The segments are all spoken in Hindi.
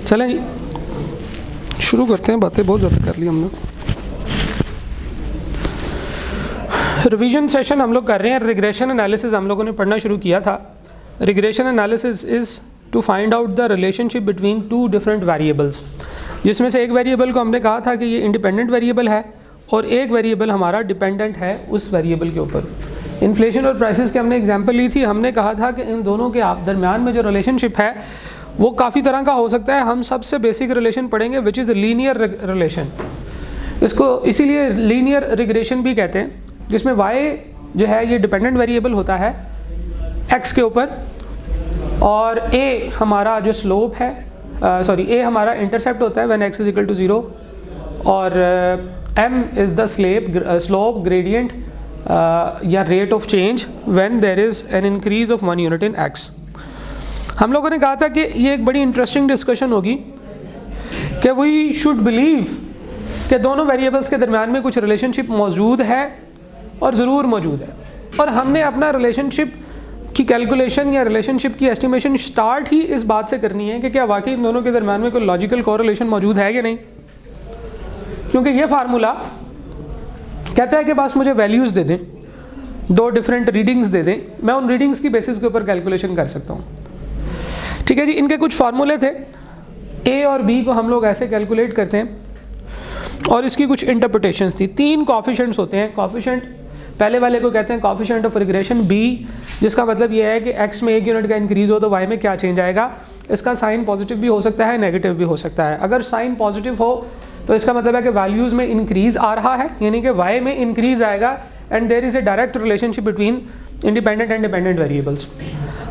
चलें जी, शुरू करते हैं। बातें बहुत ज़्यादा कर ली हमने। रिवीजन सेशन हम लोग कर रहे हैं। रिग्रेशन एनालिसिस हम लोगों ने पढ़ना शुरू किया था। Regression analysis is to find out the relationship between two different variables, जिसमें से एक वेरिएबल को हमने कहा था कि ये इंडिपेंडेंट वेरिएबल है और एक वेरिएबल हमारा डिपेंडेंट है उस वेरिएबल के ऊपर। इन्फ्लेशन और प्राइसेस की हमने एग्जांपल ली थी। हमने कहा था कि इन दोनों के दरमियान में जो रिलेशनशिप है वो काफ़ी तरह का हो सकता है। हम सबसे बेसिक रिलेशन पढ़ेंगे विच इज़ लीनियर रिलेशन। इसको इसीलिए लीनियर रिग्रेशन भी कहते हैं, जिसमें y जो है ये डिपेंडेंट वेरिएबल होता है x के ऊपर, और a हमारा जो स्लोप है a हमारा इंटरसेप्ट होता है when x is equal to 0, और m is the slope gradient या rate of change when there is an increase of 1 unit in x। हम लोगों ने कहा था कि ये एक बड़ी इंटरेस्टिंग डिस्कशन होगी कि वी शुड बिलीव कि दोनों वेरिएबल्स के दरमियान में कुछ रिलेशनशिप मौजूद है और ज़रूर मौजूद है, और हमने अपना रिलेशनशिप की कैलकुलेशन या रिलेशनशिप की एस्टिमेशन स्टार्ट ही इस बात से करनी है कि क्या वाकई इन दोनों के दरमियान में कोई लॉजिकल कोरिलेशन मौजूद है कि नहीं। क्योंकि ये फार्मूला कहता है कि बस मुझे वैल्यूज़ दे दें, दो डिफरेंट रीडिंग्स दे दें, मैं उन रीडिंग्स की बेसिस के ऊपर कैलकुलेशन कर सकता हूँ। ठीक है जी। इनके कुछ फार्मूले थे। ए और बी को हम लोग ऐसे कैलकुलेट करते हैं और इसकी कुछ इंटरप्रिटेशंस थी। 3 कॉफिशेंट्स होते हैं। कॉफिशेंट पहले वाले को कहते हैं कॉफिशेंट ऑफ रिग्रेशन बी, जिसका मतलब यह है कि x में 1 यूनिट का इंक्रीज हो तो y में क्या चेंज आएगा। इसका साइन पॉजिटिव भी हो सकता है, नेगेटिव भी हो सकता है। अगर साइन पॉजिटिव हो तो इसका मतलब है कि वैल्यूज़ में इंक्रीज आ रहा है, यानी कि y में इंक्रीज आएगा, and there is a direct relationship between independent and dependent variables.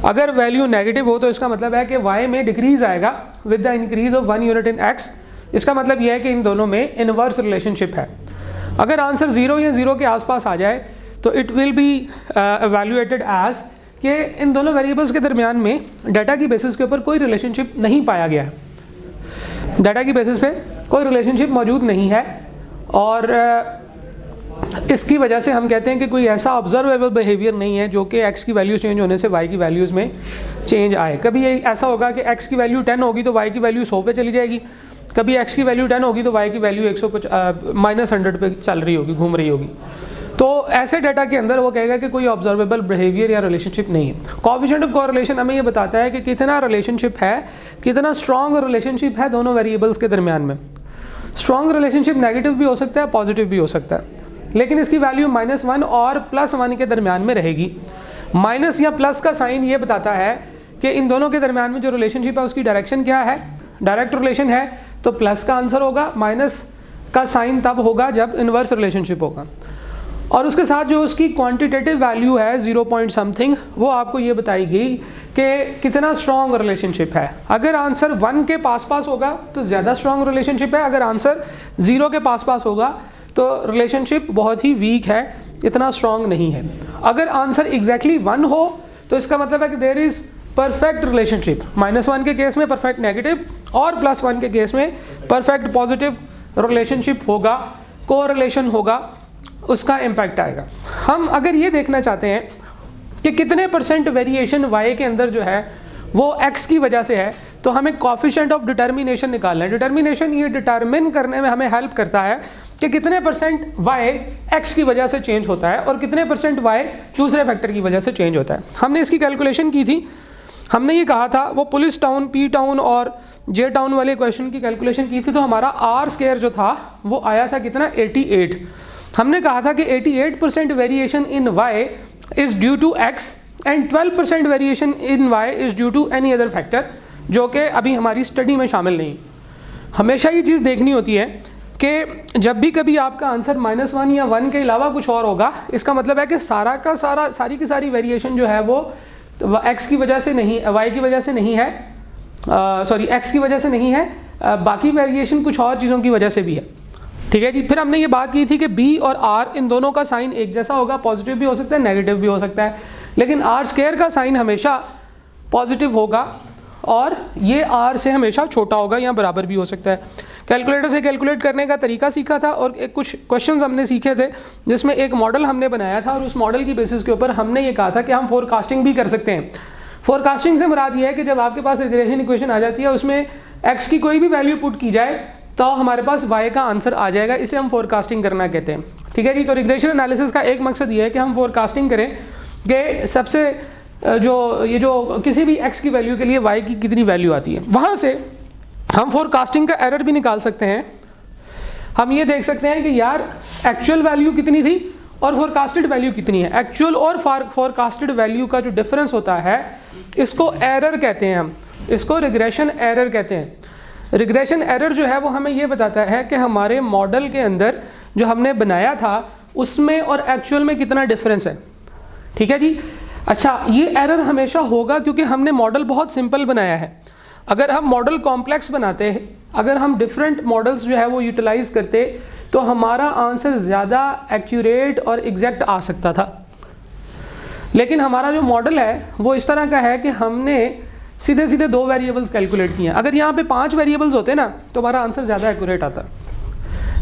अगर वैल्यू नेगेटिव हो तो इसका मतलब है कि y में डिक्रीज आएगा with the increase of 1 unit in x। इसका मतलब यह है कि इन दोनों में इनवर्स रिलेशनशिप है। अगर आंसर 0 या 0 के आसपास आ जाए तो it will be evaluated as कि इन दोनों वेरिएबल्स के दरमियान में डाटा की बेसिस के ऊपर कोई रिलेशनशिप नहीं पाया गया है, डाटा की बेसिस पे कोई रिलेशनशिप मौजूद नहीं है, और इसकी वजह से हम कहते हैं कि कोई ऐसा ऑब्जर्वेबल बिहेवियर नहीं है जो कि x की वैल्यूज़ चेंज होने से y की वैल्यूज़ में चेंज आए। कभी ये ऐसा होगा कि x की वैल्यू 10 होगी तो y की वैल्यू 100 पे चली जाएगी, कभी x की वैल्यू 10 होगी तो y की वैल्यू -100 पे चल रही होगी, घूम रही होगी। तो ऐसे डाटा के अंदर वो कहेगा कि कोई ऑब्जर्वेबल बिहेवियर या रिलेशनशिप नहीं है। कोएफिशिएंट ऑफ कोरिलेशन हमें ये बताता है कि कितना रिलेशनशिप है, कितना स्ट्रॉन्ग रिलेशनशिप है दोनों वेरिएबल्स के दरमियान में। स्ट्रॉन्ग रिलेशनशिप नेगेटिव भी हो सकता है, पॉजिटिव भी हो सकता है, लेकिन इसकी वैल्यू -1 और +1 के दरमियान में रहेगी। माइनस या प्लस का साइन ये बताता है कि इन दोनों के दरमियान में जो रिलेशनशिप है उसकी डायरेक्शन क्या है, डायरेक्ट रिलेशन है, तो प्लस का आंसर होगा। माइनस का साइन तब होगा जब इनवर्स रिलेशनशिप होगा, और उसके साथ जो उसकी क्वांटिटेटिव वैल्यू है 0 पॉइंट समथिंग, वो आपको ये बताएगी कि कितना स्ट्रॉन्ग रिलेशनशिप है। अगर आंसर 1 के पास होगा तो ज़्यादा स्ट्रॉन्ग रिलेशनशिप है, अगर आंसर 0 के पास होगा तो रिलेशनशिप बहुत ही वीक है, इतना स्ट्रॉन्ग नहीं है। अगर आंसर एग्जैक्टली 1 हो तो इसका मतलब है कि देयर इज़ परफेक्ट रिलेशनशिप। -1 के केस में परफेक्ट नेगेटिव और +1 के केस में परफेक्ट पॉजिटिव रिलेशनशिप होगा, कोरिलेशन होगा, उसका इम्पैक्ट आएगा। हम अगर ये देखना चाहते हैं कि कितने % वेरिएशन y के अंदर जो है वो x की वजह से है, तो हमें कोएफिशिएंट ऑफ डिटर्मिनेशन निकालना है। डिटर्मिनेशन ये डिटरमिन करने में हमें हेल्प करता है कि कितने % y x की वजह से चेंज होता है और कितने % y दूसरे फैक्टर की वजह से चेंज होता है। हमने इसकी कैलकुलेशन की थी। हमने ये कहा था वो पुलिस टाउन, पी टाउन और जे टाउन वाले क्वेश्चन की कैलकुलेशन की थी, तो हमारा r² जो था वो आया था कितना, 88। हमने कहा था कि 88% variation in y is due to x and 12% variation in y is due to any other factor, जो कि अभी हमारी स्टडी में शामिल नहीं। हमेशा ये चीज़ देखनी होती है कि जब भी कभी आपका आंसर -1 या 1 के अलावा कुछ और होगा, इसका मतलब है कि सारी की सारी वेरिएशन जो है वो x की वजह से नहीं, y की वजह से नहीं है, x की वजह से नहीं है, बाकी वेरिएशन कुछ और चीज़ों की वजह से भी है। ठीक है जी। फिर हमने ये बात की थी कि b और r इन दोनों का साइन एक जैसा होगा, पॉजिटिव भी हो सकता है, नेगेटिव भी हो सकता है, लेकिन r² का साइन हमेशा पॉजिटिव होगा और ये r से हमेशा छोटा होगा या बराबर भी हो सकता है। कैलकुलेटर से कैलकुलेट करने का तरीका सीखा था और कुछ क्वेश्चंस हमने सीखे थे, जिसमें एक मॉडल हमने बनाया था और उस मॉडल की बेसिस के ऊपर हमने ये कहा था कि हम फोरकास्टिंग भी कर सकते हैं। फोरकास्टिंग से मुराद ये है कि जब आपके पास रिग्रेशन इक्वेशन आ जाती है उसमें x की कोई भी वैल्यू पुट की जाए तो हमारे पास y का आंसर आ जाएगा। इसे हम फोरकास्टिंग करना कहते हैं, ठीक है जी। तो रिग्रेशन एनालिसिस का एक मकसद ये है कि हम फोरकास्टिंग करें कि सबसे जो किसी भी x की वैल्यू के लिए y की कितनी वैल्यू आती है। वहाँ से हम फोरकास्टिंग का एरर भी निकाल सकते हैं। हम ये देख सकते हैं कि यार एक्चुअल वैल्यू कितनी थी और फोरकास्टेड वैल्यू कितनी है। एक्चुअल और फोरकास्टेड वैल्यू का जो डिफरेंस होता है इसको एरर कहते हैं, हम इसको रिग्रेशन एरर कहते हैं। रिग्रेशन एरर जो है वो हमें ये बताता है कि हमारे मॉडल के अंदर जो हमने बनाया था उसमें और एक्चुअल में कितना डिफरेंस है, ठीक है जी। अच्छा, ये एरर हमेशा होगा क्योंकि हमने मॉडल बहुत सिंपल बनाया है। अगर हम मॉडल कॉम्प्लेक्स बनाते हैं, अगर हम डिफरेंट मॉडल्स जो है वो यूटिलाइज करते तो हमारा आंसर ज़्यादा एक्यूरेट और एग्जैक्ट आ सकता था। लेकिन हमारा जो मॉडल है वो इस तरह का है कि हमने सीधे सीधे 2 वेरिएबल्स कैलकुलेट किए हैं। अगर यहाँ पे 5 वेरिएबल्स होते ना तो हमारा आंसर ज़्यादा एक्यूरेट आता,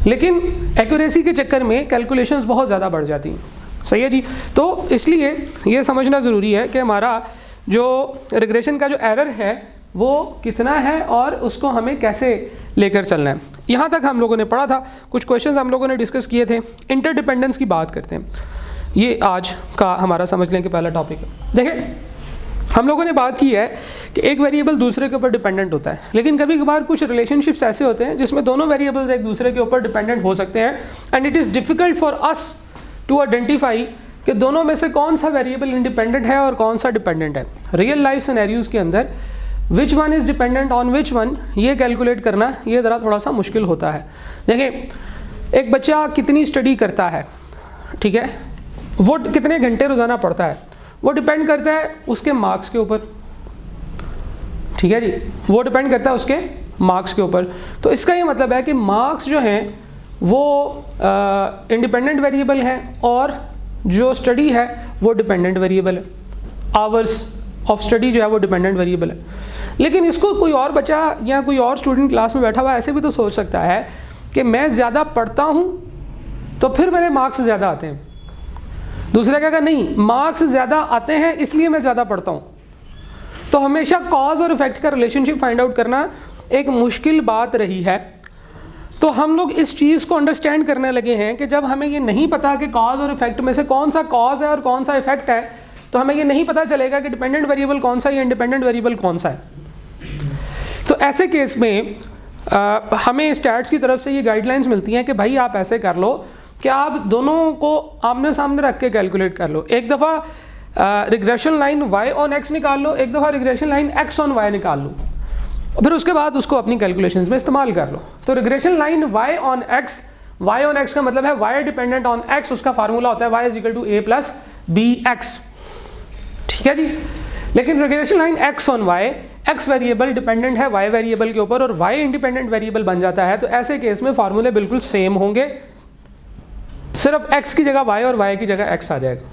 लेकिन एक्यूरेसी के चक्कर में कैलकुलेशंस बहुत ज़्यादा बढ़ जाती हैं, सही है जी। तो इसलिए ये समझना ज़रूरी है कि हमारा जो रिग्रेशन का जो एरर है वो कितना है और उसको हमें कैसे लेकर चलना है। यहाँ तक हम लोगों ने पढ़ा था, कुछ क्वेश्चंस हम लोगों ने डिस्कस किए थे। इंटरडिपेंडेंस की बात करते हैं, ये आज का हमारा समझने के पहला टॉपिक है। देखें, हम लोगों ने बात की है कि एक वेरिएबल दूसरे के ऊपर डिपेंडेंट होता है, लेकिन कभी कभार कुछ रिलेशनशिप्स ऐसे होते हैं जिसमें दोनों वेरिएबल्स एक दूसरे के ऊपर डिपेंडेंट हो सकते हैं and it is difficult for us to identify कि दोनों में से कौन सा वेरिएबल इंडिपेंडेंट है और कौन सा डिपेंडेंट है। रियल लाइफ सिनेरियोज़ के अंदर which one is dependent on which one, ये कैलकुलेट करना ये ज़रा थोड़ा सा मुश्किल होता है। देखें, एक बच्चा कितनी स्टडी करता है, ठीक है, वो कितने घंटे रोज़ाना पढ़ता है, वो डिपेंड करता है उसके मार्क्स के ऊपर, ठीक है जी, वो डिपेंड करता है उसके मार्क्स के ऊपर। तो इसका ये मतलब है कि मार्क्स जो हैं वो इंडिपेंडेंट वेरिएबल हैं और जो स्टडी है वो डिपेंडेंट वेरिएबल है। आवर्स ऑफ स्टडी जो है वो डिपेंडेंट वेरिएबल है। लेकिन इसको कोई और बच्चा या कोई और स्टूडेंट क्लास में बैठा हुआ ऐसे भी तो सोच सकता है कि मैं ज़्यादा पढ़ता हूँ तो फिर मेरे मार्क्स ज़्यादा आते हैं। दूसरा क्या कहा, नहीं, मार्क्स ज़्यादा आते हैं इसलिए मैं ज़्यादा पढ़ता हूँ। तो हमेशा कॉज और इफेक्ट का रिलेशनशिप फाइंड आउट करना एक मुश्किल बात रही है। तो हम लोग इस चीज़ को अंडरस्टैंड करने लगे हैं कि जब हमें ये नहीं पता कि कॉज और इफेक्ट में से कौन सा कॉज है और कौन सा इफेक्ट है, तो हमें ये नहीं पता चलेगा कि डिपेंडेंट वेरिएबल कौन सा है या इंडिपेंडेंट वेरिएबल कौन सा है। तो ऐसे केस में हमें स्टैट्स की तरफ से ये गाइडलाइंस मिलती हैं कि भाई आप ऐसे कर लो कि आप दोनों को आमने सामने रख के कैलकुलेट कर लो। एक दफ़ा regression line y on x निकाल लो, एक दफ़ा regression line x on y निकाल लो, फिर उसके बाद उसको अपनी कैलकुलेशंस में इस्तेमाल कर लो। तो regression line y on x का मतलब है y डिपेंडेंट ऑन x, उसका फार्मूला होता है y is equal to a plus bx, ठीक है जी। लेकिन regression line x on y, x variable dependent है y वेरिएबल के ऊपर और y इंडिपेंडेंट वेरिएबल बन जाता है। तो ऐसे केस में फार्मूले बिल्कुल सेम होंगे, सिर्फ x की जगह y और y की जगह x आ जाएगा,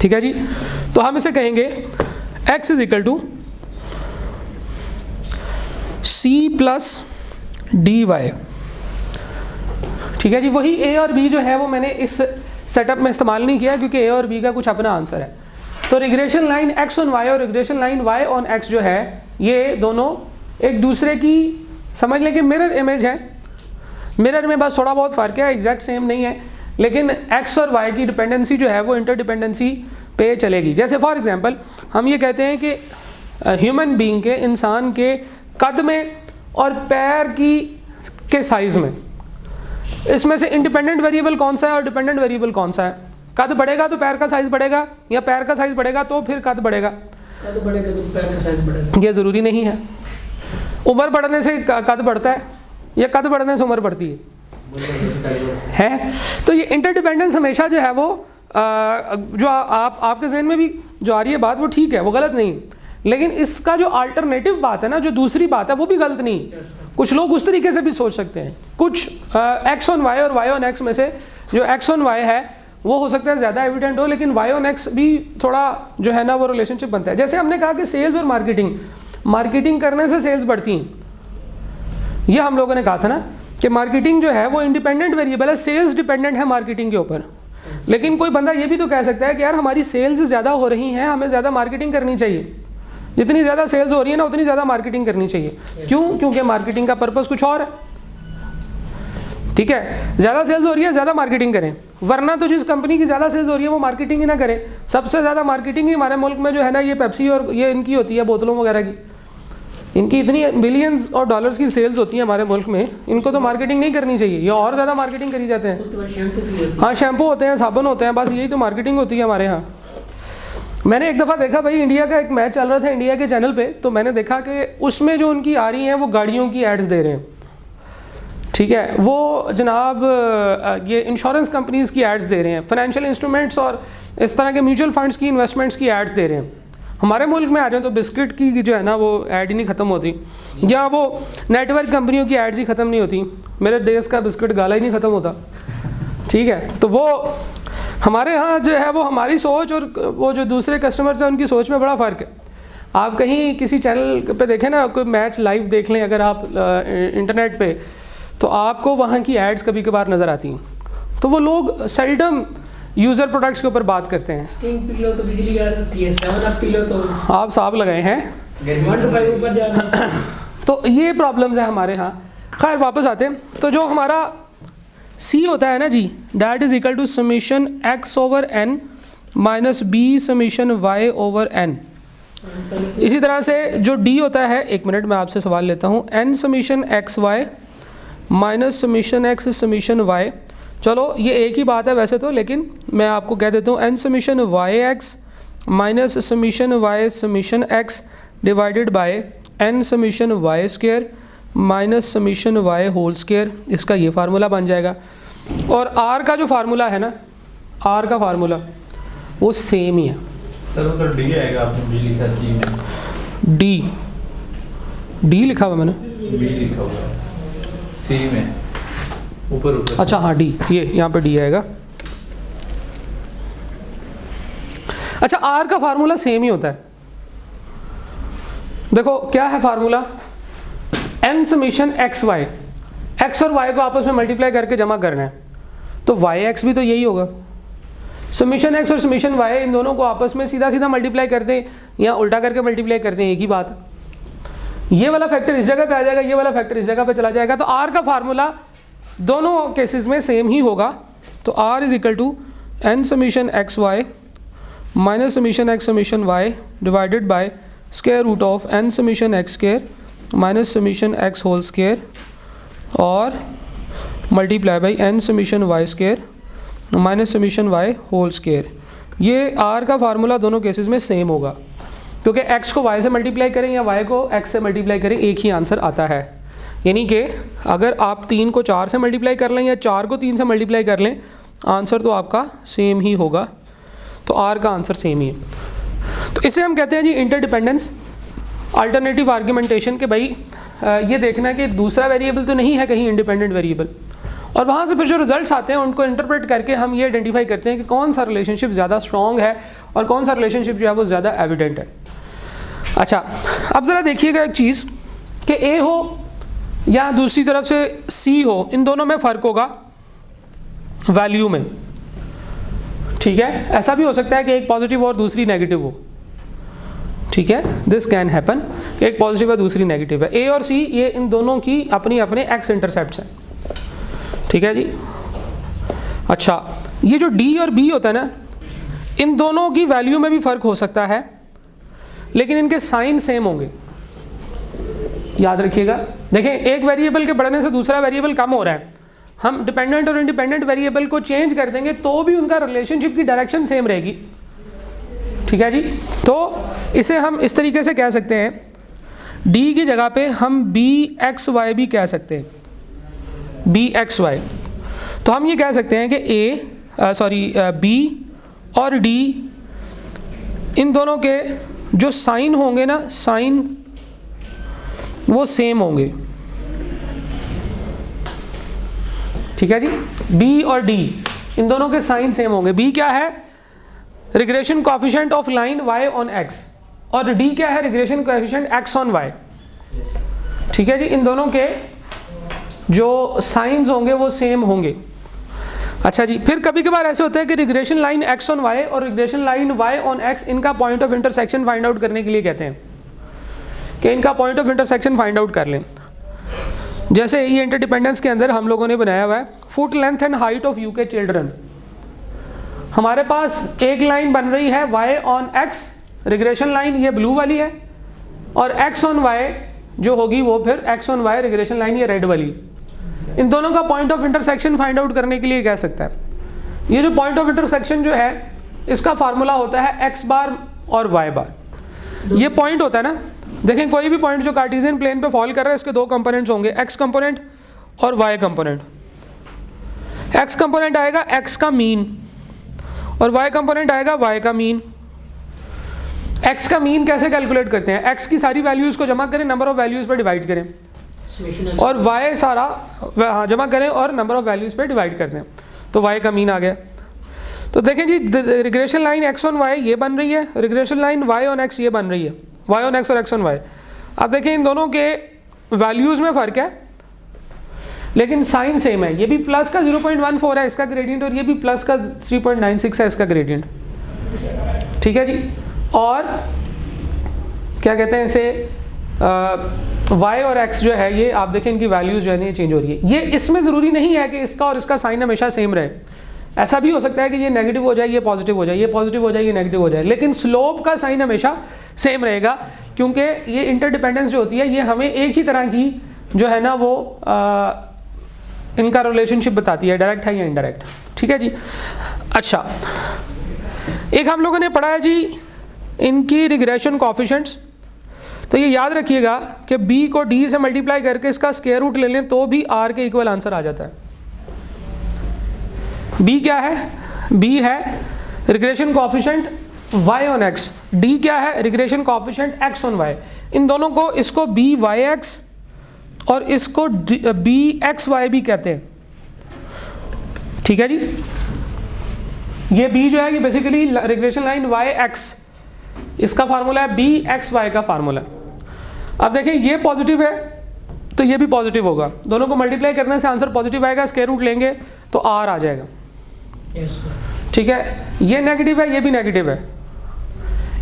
ठीक है जी। तो हम इसे कहेंगे x is equal to c plus D Y, ठीक है जी। वही a और b जो है वो मैंने इस सेटअप में इस्तेमाल नहीं किया क्योंकि a और b का कुछ अपना आंसर है। तो regression line x on y और regression line y on x जो है ये दोनों एक दूसरे की समझ लें कि मिरर इमेज है। मिरर में बस थोड़ा बहुत फ़र्क है, एग्जैक्ट सेम नहीं है, लेकिन x और y की डिपेंडेंसी जो है वो इंटरडिपेंडेंसी पे चलेगी। जैसे फॉर एग्जांपल हम ये कहते हैं कि ह्यूमन बीइंग के, इंसान के कद में और पैर के साइज़ में, इसमें से इंडिपेंडेंट वेरिएबल कौन सा है और डिपेंडेंट वेरिएबल कौन सा है। कद बढ़ेगा तो पैर का साइज़ बढ़ेगा या पैर का साइज़ बढ़ेगा तो फिर कद बढ़ेगा, कद बढ़ेगा तो पैर का साइज़ बढ़ेगा, ये ज़रूरी नहीं है। उम्र बढ़ने से कद बढ़ता है या कद बढ़ने से उम्र बढ़ती है। तो ये इंटरडिपेंडेंस हमेशा जो है वो जो आपके जहन में भी जो आ रही है बात वो ठीक है, वो गलत नहीं, लेकिन इसका जो अल्टरनेटिव बात है ना, जो दूसरी बात है वो भी गलत नहीं। कुछ लोग उस तरीके से भी सोच सकते हैं, कुछ x ऑन y और y ऑन x में से जो x ऑन y है वो हो सकता है ज़्यादा एविडेंट हो, लेकिन y ऑन x भी थोड़ा जो है ना वो रिलेशनशिप बनता है। जैसे हमने कहा कि सेल्स और मार्केटिंग करने से सेल्स बढ़ती हैं, ये हम लोगों ने कहा था ना कि मार्केटिंग जो है वो इंडिपेंडेंट वेरिएबल है, सेल्स डिपेंडेंट है मार्केटिंग के ऊपर। लेकिन कोई बंदा ये भी तो कह सकता है कि यार हमारी सेल्स ज़्यादा हो रही हैं, हमें ज़्यादा मार्केटिंग करनी चाहिए, जितनी ज़्यादा सेल्स हो रही है ना उतनी ज़्यादा मार्केटिंग करनी चाहिए। क्यों? क्योंकि मार्केटिंग का पर्पज़ कुछ और है, ठीक है। ज़्यादा सेल्स हो रही है, ज़्यादा मार्केटिंग करें, वरना तो जिस कंपनी की ज़्यादा सेल्स हो रही है वो मार्केटिंग ही ना करें। सबसे ज़्यादा मार्केटिंग ही हमारे मुल्क में जो है ना ये पेप्सी और ये इनकी होती है, बोतलों वगैरह की। इनकी इतनी बिलियंस और डॉलर्स की सेल्स होती है हमारे मुल्क में, इनको तो मार्केटिंग नहीं करनी चाहिए, ये और ज़्यादा मार्केटिंग करी जाते हैं। उसके बाद शैम्पू भी होती हाँ, शैम्पू होते हैं, साबुन होते हैं, बस यही तो मार्केटिंग होती है हमारे यहाँ। मैंने एक दफ़ा देखा भाई, इंडिया का एक मैच चल रहा था इंडिया के चैनल पे, तो मैंने देखा कि उसमें जो उनकी आ रही हैं वो गाड़ियों की एड्स दे रहे हैं, ठीक है। वो जनाब ये इंश्योरेंस कंपनीज़ की एड्स दे रहे हैं, फाइनेंशियल इंस्ट्रूमेंट्स और इस तरह के म्यूचुअल फंड्स की इन्वेस्टमेंट्स की एड्स दे रहे हैं। हमारे मुल्क में आ जाए तो बिस्किट की जो है ना वो ऐड ही नहीं ख़त्म होती, या वो नेटवर्क कंपनियों की एड्स ही ख़त्म नहीं होती। मेरे देश का बिस्किट गाला ही नहीं ख़त्म होता, ठीक है। तो वो हमारे यहाँ जो है वो हमारी सोच और वो जो दूसरे कस्टमर्स हैं उनकी सोच में बड़ा फ़र्क है। आप कहीं किसी चैनल पे देखें ना, कोई मैच लाइव देख लें अगर आप इंटरनेट पे, तो आपको वहाँ की एड्स कभी कभार नज़र आती हैं। तो वो लोग सेल्डम यूज़र प्रोडक्ट्स के ऊपर बात करते हैं। स्टिंग पी लो तो बिजली आ जाती है, 7 अप पी लो तो आप साहब लगाए हैं 1 to 5 ऊपर जाना। तो ये प्रॉब्लम्स है हमारे यहाँ। खैर वापस आते हैं, तो जो हमारा C होता है ना जी, that is equal to summation x over n minus b summation y over n। इसी तरह से जो D होता है, एक मिनट मैं आपसे सवाल लेता हूँ, n summation x y minus summation x summation y। चलो ये एक ही बात है वैसे तो, लेकिन मैं आपको कह देता हूँ n summation y x minus summation y summation x divided by n summation y square minus summation y whole square. इसका ये फार्मूला बन जाएगा। और r का जो फार्मूला है ना, r का फार्मूला वो सेम ही है। सर उधर डी आएगा, आपने बी लिखा, सी में डी लिखा हुआ मैंने, बी लिखा हुआ सी में ऊपर ऊपर। अच्छा हाँ, डी, ये यहाँ पे डी आएगा। अच्छा, आर का फार्मूला सेम ही होता है। देखो क्या है formula, n summation x y, x और वाई को आपस में मल्टीप्लाई करके जमा करना है, तो वाई एक्स भी तो यही होगा। समीशन एक्स और समीशन वाई, इन दोनों को आपस में सीधा सीधा मल्टीप्लाई कर दें या उल्टा करके मल्टीप्लाई करते हैं, एक ही बात। ये वाला फैक्टर इस जगह पे आ जाएगा, ये वाला फैक्टर इस जगह पे चला जाएगा। तो आर का फार्मूला दोनों केसेस में सेम ही होगा। तो r is equal to n summation x y minus summation x summation y divided by square root of n summation x square minus summation x whole square और multiply by n summation y square minus summation y whole square. ये आर का फार्मूला दोनों केसेस में सेम होगा, क्योंकि x को y से मल्टीप्लाई करें या y को x से मल्टीप्लाई करें, एक ही आंसर आता है। यानी कि अगर आप 3 को 4 से मल्टीप्लाई कर लें या 4 को 3 से मल्टीप्लाई कर लें, आंसर तो आपका सेम ही होगा। तो r का आंसर सेम ही है। तो इसे हम कहते हैं जी इंटरडिपेंडेंस, अल्टरनेटिव आर्ग्यूमेंटेशन। के भाई ये देखना कि दूसरा वेरिएबल तो नहीं है कहीं इंडिपेंडेंट वेरिएबल, और वहाँ से फिर जो रिजल्ट्स आते हैं उनको इंटरप्रेट करके हम ये आइडेंटिफाई करते हैं कि कौन सा रिलेशनशिप ज़्यादा स्ट्रॉन्ग है और कौन सा रिलेशनशिप जो है वो ज़्यादा एविडेंट है। अच्छा, अब ज़रा देखिएगा एक चीज़ कि ए हो या दूसरी तरफ से सी हो, इन दोनों में फ़र्क होगा वैल्यू में, ठीक है। ऐसा भी हो सकता है कि एक पॉजिटिव और दूसरी नेगेटिव हो, ठीक है, दिस कैन हैपन। एक पॉजिटिव है दूसरी नेगेटिव है। ए और सी ये इन दोनों की अपनी अपने एक्स इंटरसेप्ट्स हैं, ठीक है जी। अच्छा, ये जो डी और बी होता है ना, इन दोनों की वैल्यू में भी फ़र्क हो सकता है, लेकिन इनके साइन सेम होंगे, याद रखिएगा। देखें, एक वेरिएबल के बढ़ने से दूसरा वेरिएबल कम हो रहा है, हम डिपेंडेंट और इंडिपेंडेंट वेरिएबल को चेंज कर देंगे तो भी उनका रिलेशनशिप की डायरेक्शन सेम रहेगी, ठीक है जी। तो इसे हम इस तरीके से कह सकते हैं, डी की जगह पे हम बी एक्स वाई भी कह सकते हैं, बी एक्स वाई। तो हम ये कह सकते हैं कि बी और डी, इन दोनों के जो साइन होंगे ना, साइन वो सेम होंगे, ठीक है जी। बी और डी इन दोनों के साइन सेम होंगे। बी क्या है, regression coefficient of line y on x, और डी क्या है, regression coefficient x on y, ठीक है जी। इन दोनों के जो साइंस होंगे वो सेम होंगे। अच्छा जी, फिर कभी कभार ऐसे होता है कि regression line x on y और regression line y on x, इनका point of intersection find out करने के लिए कहते हैं, कि इनका point of intersection find out कर लें। जैसे ये इंटरडिपेंडेंस के अंदर हम लोगों ने बनाया हुआ है foot length and height of UK children. हमारे पास एक लाइन बन रही है y on x, regression line ये ब्लू वाली है, और x ऑन y जो होगी वो फिर x on y regression line ये रेड वाली। इन दोनों का point of intersection find out करने के लिए कह सकता है, ये जो पॉइंट ऑफ इंटरसेक्शन जो है इसका फार्मूला होता है x बार और y बार। ये पॉइंट होता है ना, देखें कोई भी पॉइंट जो कार्टेशियन प्लेन पे फॉल कर रहा है इसके दो कंपोनेंट्स होंगे, x कंपोनेंट और y कंपोनेंट। x कंपोनेंट आएगा x का मीन और y कंपोनेंट आएगा y का मीन। x का मीन कैसे कैलकुलेट करते हैं, x की सारी वैल्यूज़ को जमा करें, नंबर ऑफ वैल्यूज़ पे डिवाइड करें, और y सारा जमा करें और नंबर ऑफ वैल्यूज़ पे डिवाइड करते हैं, तो y का मीन आ गया। तो देखें जी regression line x on y ये बन रही है, regression line y on x ये बन रही है, y ऑन x और x ऑन y। अब देखें इन दोनों के वैल्यूज़ में फ़र्क है लेकिन साइन सेम है, ये भी प्लस का 0.14 है इसका ग्रेडियंट और ये भी प्लस का 3.96 है इसका ग्रेडियंट, ठीक है जी। और क्या कहते हैं इसे y और x जो है ये आप देखें इनकी वैल्यूज़ जो है ये चेंज हो रही है। ये इसमें ज़रूरी नहीं है कि इसका और इसका साइन हमेशा सेम रहे, ऐसा भी हो सकता है कि ये नेगेटिव हो जाए ये पॉजिटिव हो जाए, ये पॉजिटिव हो जाए ये नेगेटिव हो जाए, लेकिन स्लोप का साइन हमेशा सेम रहेगा क्योंकि ये इंटरडिपेंडेंस जो होती है ये हमें एक ही तरह की जो है ना वो इनका रिलेशनशिप बताती है, डायरेक्ट है या इनडायरेक्ट, ठीक है जी। अच्छा, एक हम लोगों ने पढ़ा है जी इनकी रिग्रेशन कॉफिशेंट्स, तो ये याद रखिएगा कि b को d से मल्टीप्लाई करके इसका स्क्वायर रूट ले लें तो भी r के इक्वल आंसर आ जाता है। b क्या है, b है regression coefficient y on x, d क्या है regression coefficient x on y। इन दोनों को इसको byx और इसको bxy भी कहते हैं, ठीक है जी। ये b जो है ये बेसिकली रिग्रेशन लाइन yx, इसका फार्मूला है bxy का फार्मूला। अब देखिए ये पॉजिटिव है तो ये भी पॉजिटिव होगा, दोनों को मल्टीप्लाई करने से आंसर पॉजिटिव आएगा, स्क्वायर रूट लेंगे तो r आ जाएगा, ठीक है। ये नेगेटिव है ये भी नेगेटिव है,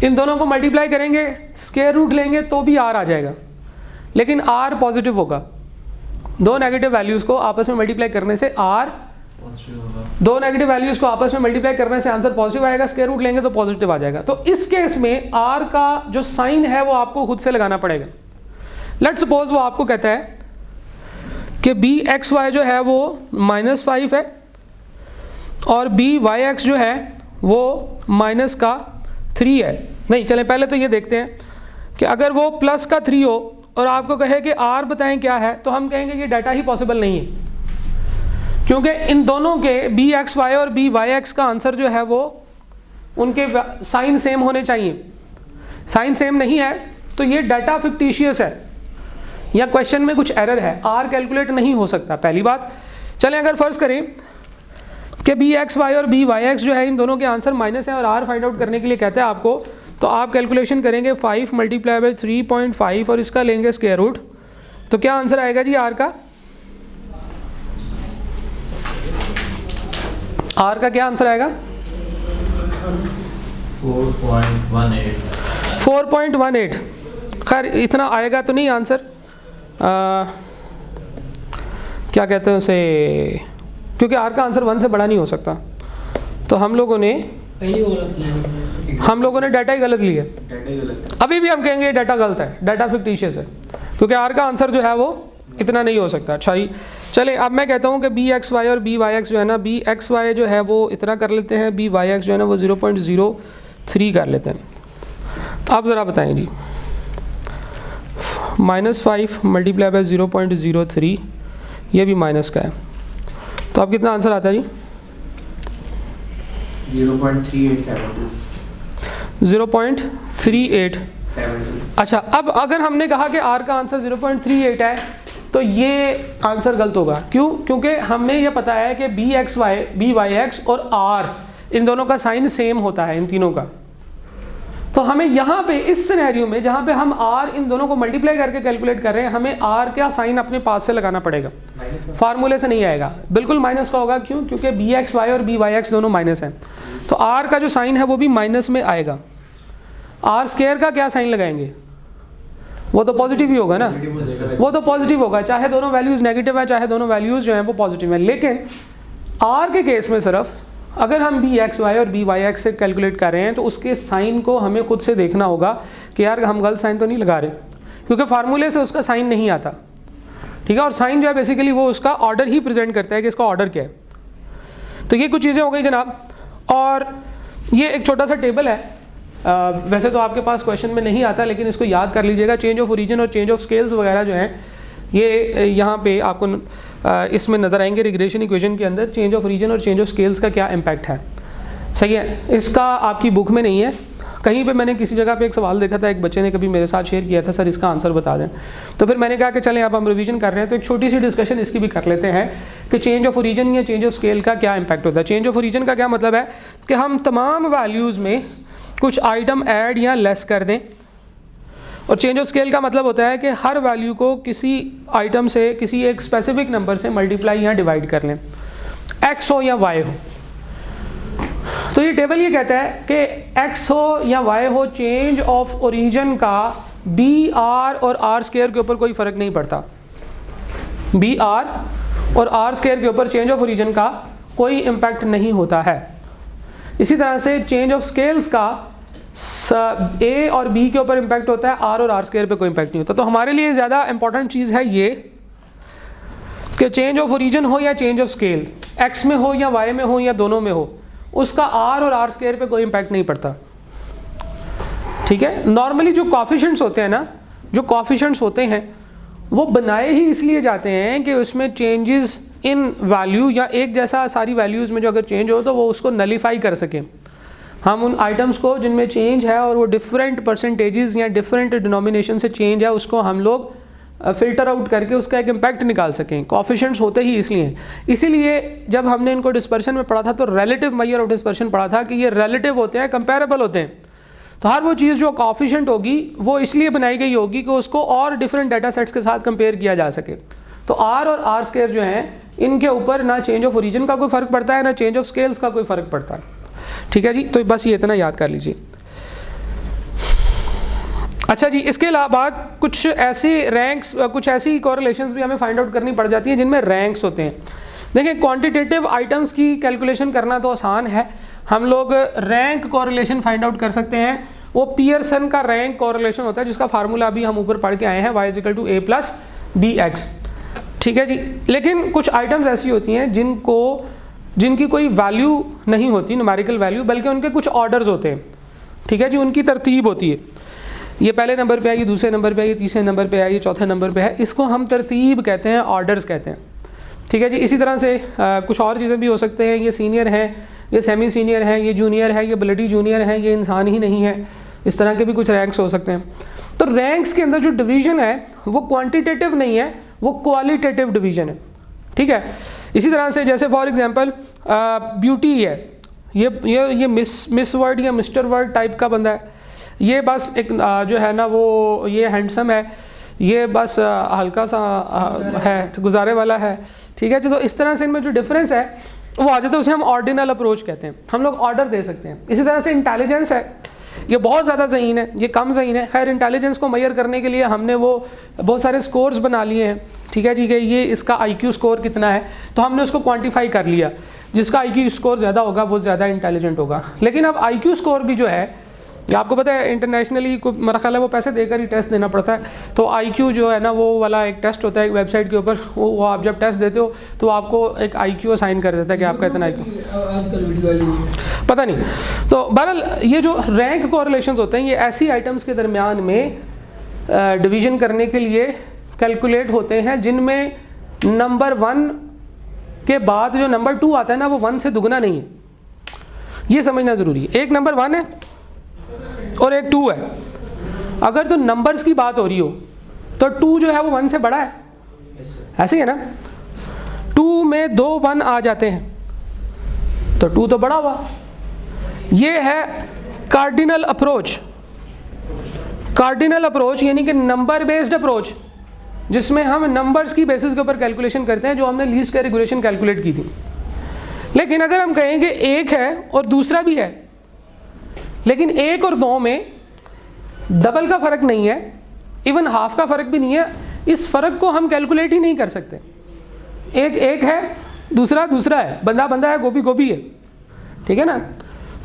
इन दोनों को मल्टीप्लाई करेंगे स्क्वायर रूट लेंगे तो भी r आ जाएगा, लेकिन r पॉजिटिव होगा। दो नेगेटिव वैल्यूज़ को आपस में मल्टीप्लाई करने से दो नेगेटिव वैल्यूज़ को आपस में मल्टीप्लाई करने से आंसर पॉजिटिव आएगा, स्क्वायर रूट लेंगे तो पॉजिटिव आ जाएगा। तो इस केस में r का जो साइन है वो आपको खुद से लगाना पड़ेगा। लेट्स सपोज वो आपको कहता है कि bxy जो है वो -5 है और byx जो है वो -3 है। नहीं चलें पहले तो ये देखते हैं कि अगर वो +3 हो और आपको कहे कि r बताएं क्या है, तो हम कहेंगे कि डाटा ही पॉसिबल नहीं है क्योंकि इन दोनों के bxy और byx का आंसर जो है वो उनके साइन सेम होने चाहिए। साइन सेम नहीं है तो ये डाटा फिक्टिशियस है या क्वेश्चन में कुछ एरर है, r कैलकुलेट नहीं हो सकता, पहली बात। चलें अगर फ़र्ज़ करें कि bxy और byx जो है इन दोनों के आंसर माइनस है और r फाइंड आउट करने के लिए कहते हैं आपको, तो आप कैलकुलेशन करेंगे 5 × 3.5 और इसका लेंगे स्क्वायर रूट, तो क्या आंसर आएगा जी r का? r का क्या आंसर आएगा? 4.18। खैर इतना आएगा तो नहीं आंसर, क्या कहते हैं उसे, क्योंकि r का आंसर 1 से बड़ा नहीं हो सकता, तो हम लोगों ने डाटा ही गलत लिया। अभी भी हम कहेंगे डाटा गलत है, डाटा फिक्टिशियस है क्योंकि r का आंसर जो है वो इतना नहीं हो सकता। अच्छा जी चले, अब मैं कहता हूँ कि bxy और byx जो है ना, bxy जो है वो इतना कर लेते हैं, byx जो है ना वो 0.03 कर लेते हैं। आप ज़रा बताएं जी, -5 × 0.03 ये भी माइनस का है, तो अब कितना आंसर आता है जी? 0.38। अच्छा, अब अगर हमने कहा कि r का आंसर 0.38 है तो ये आंसर गलत होगा। क्यों? क्योंकि हमें यह पता है कि bxy, byx और r इन दोनों का साइन सेम होता है, इन तीनों का। तो हमें यहाँ पे इस सिनेरियो में जहाँ पे हम r इन दोनों को मल्टीप्लाई करके कैलकुलेट कर रहे हैं, हमें r का साइन अपने पास से लगाना पड़ेगा, फार्मूले से नहीं आएगा, बिल्कुल माइनस का होगा। क्यों? क्योंकि bxy और byx दोनों माइनस हैं, तो r का जो साइन है वो भी माइनस में आएगा। r स्क्वायर का क्या साइन लगाएंगे? वो तो पॉजिटिव ही होगा ना, वो तो पॉजिटिव होगा, चाहे दोनों वैल्यूज़ नेगेटिव है चाहे दोनों वैल्यूज़ जो हैं वो पॉजिटिव हैं। लेकिन आर के केस में सिर्फ अगर हम बी एक्स वाई और बी वाई एक्स से कैलकुलेट कर रहे हैं तो उसके साइन को हमें खुद से देखना होगा कि यार हम गलत साइन तो नहीं लगा रहे, क्योंकि फार्मूले से उसका साइन नहीं आता, ठीक है। और साइन जो है बेसिकली वो उसका ऑर्डर ही प्रेजेंट करता है कि इसका ऑर्डर क्या है। तो ये कुछ चीज़ें हो गई जनाब। और ये एक छोटा सा टेबल है, वैसे तो आपके पास क्वेश्चन में नहीं आता लेकिन इसको याद कर लीजिएगा। चेंज ऑफ ओरिजिन और चेंज ऑफ स्केल्स वगैरह जो हैं ये यहाँ पे आपको इसमें नज़र आएंगे रिग्रेशन इक्वेशन के अंदर। चेंज ऑफ ओरिजिन और चेंज ऑफ स्केल्स का क्या इम्पैक्ट है, सही है। इसका आपकी बुक में नहीं है, कहीं पे मैंने किसी जगह पे एक सवाल देखा था, एक बच्चे ने कभी मेरे साथ शेयर किया था, सर इसका आंसर बता दें। तो फिर मैंने कहा कि चलें अब हम रिवीजन कर रहे हैं तो एक छोटी सी डिस्कशन इसकी भी कर लेते हैं कि चेंज ऑफ ओरिजिन या चेंज ऑफ स्केल का क्या इंपैक्ट होता है। चेंज ऑफ ओरिजिन का क्या मतलब है कि हम तमाम वैल्यूज़ में कुछ आइटम ऐड या लेस कर दें, और चेंज ऑफ स्केल का मतलब होता है कि हर वैल्यू को किसी आइटम से किसी एक स्पेसिफिक नंबर से मल्टीप्लाई या डिवाइड कर लें, एक्स हो या वाई हो। तो ये टेबल ये कहता है कि एक्स हो या वाई हो, चेंज ऑफ ओरिजिन का बी आर और आर स्क्वायर के ऊपर कोई फ़र्क नहीं पड़ता। बी आर और आर स्क्वायर के ऊपर चेंज ऑफ ओरिजिन का कोई इम्पैक्ट नहीं होता है। इसी तरह से चेंज ऑफ स्केल्स का ए और बी के ऊपर इम्पैक्ट होता है, आर और आर स्क्वायर पे कोई इम्पैक्ट नहीं होता। तो हमारे लिए ज़्यादा इंपॉर्टेंट चीज़ है ये कि चेंज ऑफ ओरिजिन हो या चेंज ऑफ स्केल, एक्स में हो या वाई में हो या दोनों में हो, उसका आर और आर स्क्वायर पे कोई इम्पैक्ट नहीं पड़ता, ठीक है। नॉर्मली जो कॉफिशेंट्स होते हैं ना, जो कॉफिशेंट्स होते हैं वो बनाए ही इसलिए जाते हैं कि उसमें चेंजेस इन वैल्यू या एक जैसा सारी वैल्यूज़ में जो अगर चेंज हो तो वो उसको नलीफाई कर सकें। हम उन आइटम्स को जिनमें चेंज है और वो डिफरेंट परसेंटेजेस या डिफरेंट डिनोमिनेशन से चेंज है उसको हम लोग फ़िल्टर आउट करके उसका एक इम्पैक्ट निकाल सकें। कॉफिशेंट्स होते ही इसलिए, इसीलिए जब हमने इनको डिस्पर्शन में पढ़ा था तो रिलेटिव मेजर ऑफ डिस्पर्शन पढ़ा था कि ये रिलेटिव होते हैं, कंपेरेबल होते हैं। तो हर वो चीज़ जो कॉफिशेंट होगी वो इसलिए बनाई गई होगी कि उसको और डिफरेंट डाटा सेट्स के साथ कंपेयर किया जा सके। तो आर और आर स्क्वायर जो हैं इनके ऊपर ना चेंज ऑफ ओरिजिन का कोई फ़र्क पड़ता है ना चेंज ऑफ स्केल्स का कोई फ़र्क पड़ता है, ठीक है जी। तो बस ये इतना याद कर लीजिए। अच्छा जी, इसके अलावा कुछ ऐसी रैंक्स, कुछ ऐसी कोरिलेशंस भी हमें फाइंड आउट करनी पड़ जाती हैं जिनमें रैंक्स होते हैं। देखिए क्वांटिटेटिव आइटम्स की कैलकुलेशन करना तो आसान है, हम लोग रैंक कोरिलेशन फाइंड आउट कर सकते हैं। वो पियर्सन का रैंक कोरिलेशन होता है जिसका फार्मूला अभी हम ऊपर पढ़ के आए हैं, y = a + bx, ठीक है जी। लेकिन कुछ आइटम्स ऐसी होती हैं जिनकी कोई वैल्यू नहीं होती, न्यूमेरिकल वैल्यू, बल्कि उनके कुछ ऑर्डर्स होते हैं, ठीक है जी। उनकी तरतीब होती है, ये पहले नंबर पे है, ये दूसरे नंबर पे है, ये तीसरे नंबर पे है, ये चौथे नंबर पे है। इसको हम तरतीब कहते हैं, ऑर्डर्स कहते हैं, ठीक है जी। इसी तरह से कुछ और चीज़ें भी हो सकते हैं, ये सीनियर हैं, ये सेमी सीनियर हैं, ये जूनियर है, ये ब्लडी जूनियर है, ये इंसान ही नहीं है, इस तरह के भी कुछ रैंक्स हो सकते हैं। तो रैंक्स के अंदर जो डिवीज़न है वो क्वान्टिटेटिव नहीं है, वो क्वालिटेटिव डिवीज़न है, ठीक है। इसी तरह से जैसे फॉर एग्जांपल ब्यूटी है, ये मिस वर्ड या मिस्टर वर्ड टाइप का बंदा है, ये बस एक जो है ना वो ये हैंडसम है, ये बस हल्का सा है, गुजारे वाला है, ठीक है। तो इस तरह से इनमें जो डिफरेंस है वो आ जाता है, उसे हम ऑर्डिनल अप्रोच कहते हैं, हम लोग ऑर्डर दे सकते हैं। इसी तरह से इंटेलिजेंस है, ये बहुत ज़्यादा ज़हीन है, ये कम ज़हीन है। खैर इंटेलिजेंस को मेजर करने के लिए हमने वो बहुत सारे स्कोर्स बना लिए हैं, ठीक है जी, कि ये इसका IQ स्कोर कितना है, तो हमने उसको क्वांटिफाई कर लिया। जिसका IQ स्कोर ज़्यादा होगा वो ज़्यादा इंटेलिजेंट होगा। लेकिन अब IQ स्कोर भी जो है, ये आपको पता है इंटरनेशनली मेरा ख्याल है वो पैसे देकर ही टेस्ट देना पड़ता है। तो IQ जो है ना वो वाला एक टेस्ट होता है एक वेबसाइट के ऊपर, वो आप जब टेस्ट देते हो तो आपको एक IQ असाइन कर देता है कि आपका इतना IQ, आजकल वीडियो पता नहीं। तो बहरहाल ये जो रैंक कोरिलेशंस होते हैं ये ऐसी आइटम्स के दरमियान में डिवीज़न करने के लिए कैलकुलेट होते हैं जिनमें नंबर 1 के बाद जो नंबर 2 आता है ना वो 1 से दुगना नहीं है, ये समझना ज़रूरी है। एक नंबर 1 है और एक 2 है। अगर तो नंबर्स की बात हो रही हो तो 2 जो है वो 1 से बड़ा है, ऐसे ही है ना। 2 में 2 1 आ जाते हैं तो 2 तो बड़ा हुआ। ये है कार्डिनल अप्रोच। कार्डिनल अप्रोच यानी कि नंबर बेस्ड अप्रोच, जिसमें हम नंबर्स की बेसिस के ऊपर कैलकुलेशन करते हैं, जो हमने लीस्ट स्क्वायर रिग्रेशन कैलकुलेट की थी। लेकिन अगर हम कहेंगे एक है और दूसरा भी है, लेकिन 1 और 2 में डबल का फ़र्क नहीं है, इवन हाफ का फ़र्क भी नहीं है, इस फ़र्क को हम कैलकुलेट ही नहीं कर सकते। एक है, दूसरा है, बंदा है, गोभी है, ठीक है ना।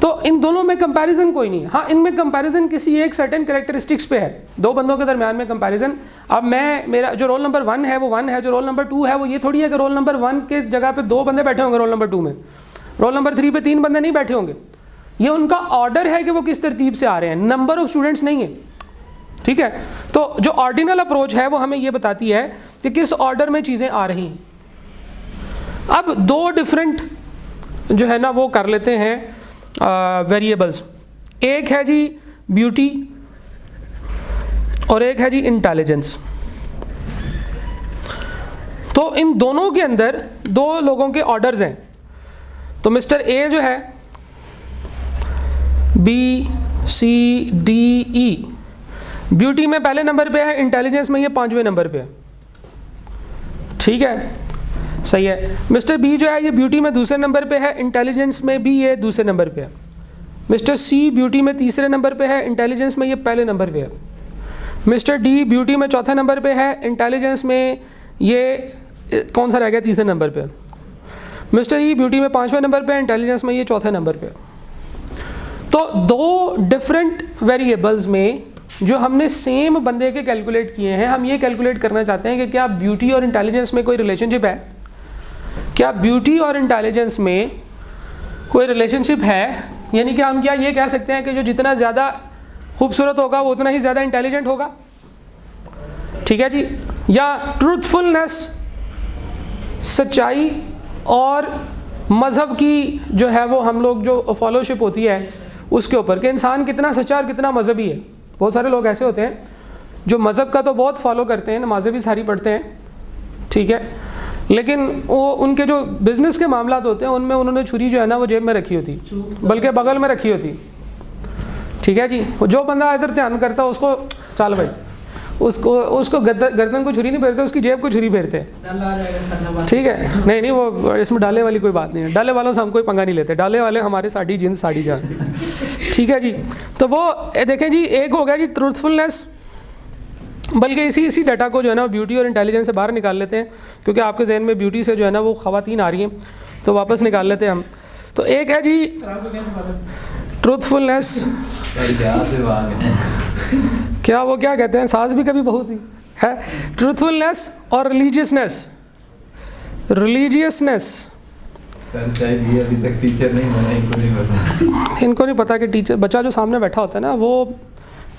तो इन दोनों में कंपैरिजन कोई नहीं है। हाँ, इनमें कंपैरिजन किसी एक सर्टेन कैरेक्टरिस्टिक्स पे है, दो बंदों के दरमियान में कंपैरिजन। अब मेरा जो रोल नंबर 1 है वो 1 है, जो रोल नंबर 2 है वो ये थोड़ी है कि रोल नंबर 1 के जगह पे 2 बंदे बैठे होंगे रोल नंबर 2 में, रोल नंबर 3 पे 3 बंदे नहीं बैठे होंगे। ये उनका ऑर्डर है कि वो किस तरतीब से आ रहे हैं, नंबर ऑफ स्टूडेंट्स नहीं है, ठीक है। तो जो ऑर्डिनल अप्रोच है वो हमें ये बताती है कि किस ऑर्डर में चीज़ें आ रही हैं। अब 2 डिफरेंट जो है ना वो कर लेते हैं वेरिएबल्स, एक है जी ब्यूटी और एक है जी इंटेलिजेंस। तो इन दोनों के अंदर 2 लोगों के ऑर्डर्स हैं। तो मिस्टर ए जो है BCDE ब्यूटी में पहले नंबर पे है, इंटेलिजेंस में ये 5वें नंबर पे है, ठीक है, सही है। मिस्टर बी जो है ये ब्यूटी में दूसरे नंबर पे है, इंटेलिजेंस में भी ये दूसरे नंबर पे है। मिस्टर सी ब्यूटी में तीसरे नंबर पे है, इंटेलिजेंस में ये पहले नंबर पे है। मिस्टर डी ब्यूटी में चौथे नंबर पे है, इंटेलिजेंस में ये कौन सा रह गया, तीसरे नंबर पे। मिस्टर ई ब्यूटी में 5वें नंबर पे है, इंटेलिजेंस में ये चौथे नंबर पे। तो 2 डिफरेंट वेरिएबल्स में जो हमने सेम बंदे के कैलकुलेट किए हैं, हम ये कैलकुलेट करना चाहते हैं कि क्या ब्यूटी और इंटेलिजेंस में कोई रिलेशनशिप है, क्या ब्यूटी और इंटेलिजेंस में कोई रिलेशनशिप है। यानी कि हम क्या ये कह सकते हैं कि जो जितना ज़्यादा खूबसूरत होगा वो उतना ही ज़्यादा इंटेलिजेंट होगा, ठीक है जी। या ट्रूथफुलनेस, सच्चाई और मज़हब की जो है वो हम लोग जो फॉलोशिप होती है उसके ऊपर कि इंसान कितना सच्चा और कितना मजहबी है। बहुत सारे लोग ऐसे होते हैं जो मज़हब का तो बहुत फॉलो करते हैं, नमाज़ें भी सारी पढ़ते हैं, ठीक है, लेकिन वो उनके जो बिज़नेस के मामलात होते हैं उनमें उन्होंने छुरी जो है ना वो जेब में रखी होती, बल्कि बगल में रखी होती, ठीक है जी। जो बंदा इधर ध्यान करता है उसको चल भाई, उसको गर्दन को छुरी नहीं फेरते, उसकी जेब को छुरी फेरते हैं, ठीक है। नहीं वो इसमें डाले वाली कोई बात नहीं है, डाले वालों से हम कोई पंगा नहीं लेते, डाले वाले हमारे साड़ी जिन साड़ी जान, ठीक है जी। तो वो देखें जी, एक हो गया जी ट्रूथफुलनेस, बल्कि इसी डाटा को जो है ना ब्यूटी और इंटेलिजेंस से बाहर निकाल लेते हैं, क्योंकि आपके जहन में ब्यूटी से जो है ना वो ख़वातीन आ रही हैं, तो वापस निकाल लेते हैं हम। तो एक है जी ट्रूथफुलनेस, क्या वो क्या कहते हैं, सास भी कभी बहू थी, है ट्रूथफुलनेस और रिलीजियसनेस। सर शायद ये अभी तक टीचर नहीं बना, इनको नहीं पता कि टीचर, बच्चा जो सामने बैठा होता है ना वो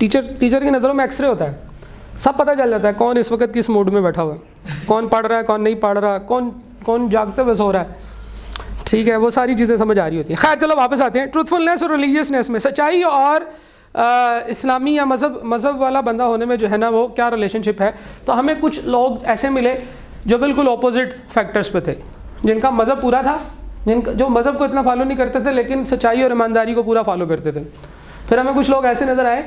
टीचर की नज़रों में एक्सरे होता है, सब पता चल जाता है कौन इस वक्त किस मूड में बैठा हुआ है, कौन पढ़ रहा है, कौन नहीं पढ़ रहा, कौन जागते हुए सो रहा है, ठीक है, वो सारी चीज़ें समझ आ रही होती हैं। खैर चलो वापस आते हैं। ट्रूथफुलनेस और रिलीजियसनेस में, सच्चाई और इस्लामी या मज़हब वाला बंदा होने में जो है ना वो क्या रिलेशनशिप है। तो हमें कुछ लोग ऐसे मिले जो बिल्कुल ऑपोजिट फैक्टर्स पे थे, जिनका मज़हब पूरा था, जो मज़हब को इतना फॉलो नहीं करते थे लेकिन सच्चाई और ईमानदारी को पूरा फॉलो करते थे। फिर हमें कुछ लोग ऐसे नज़र आए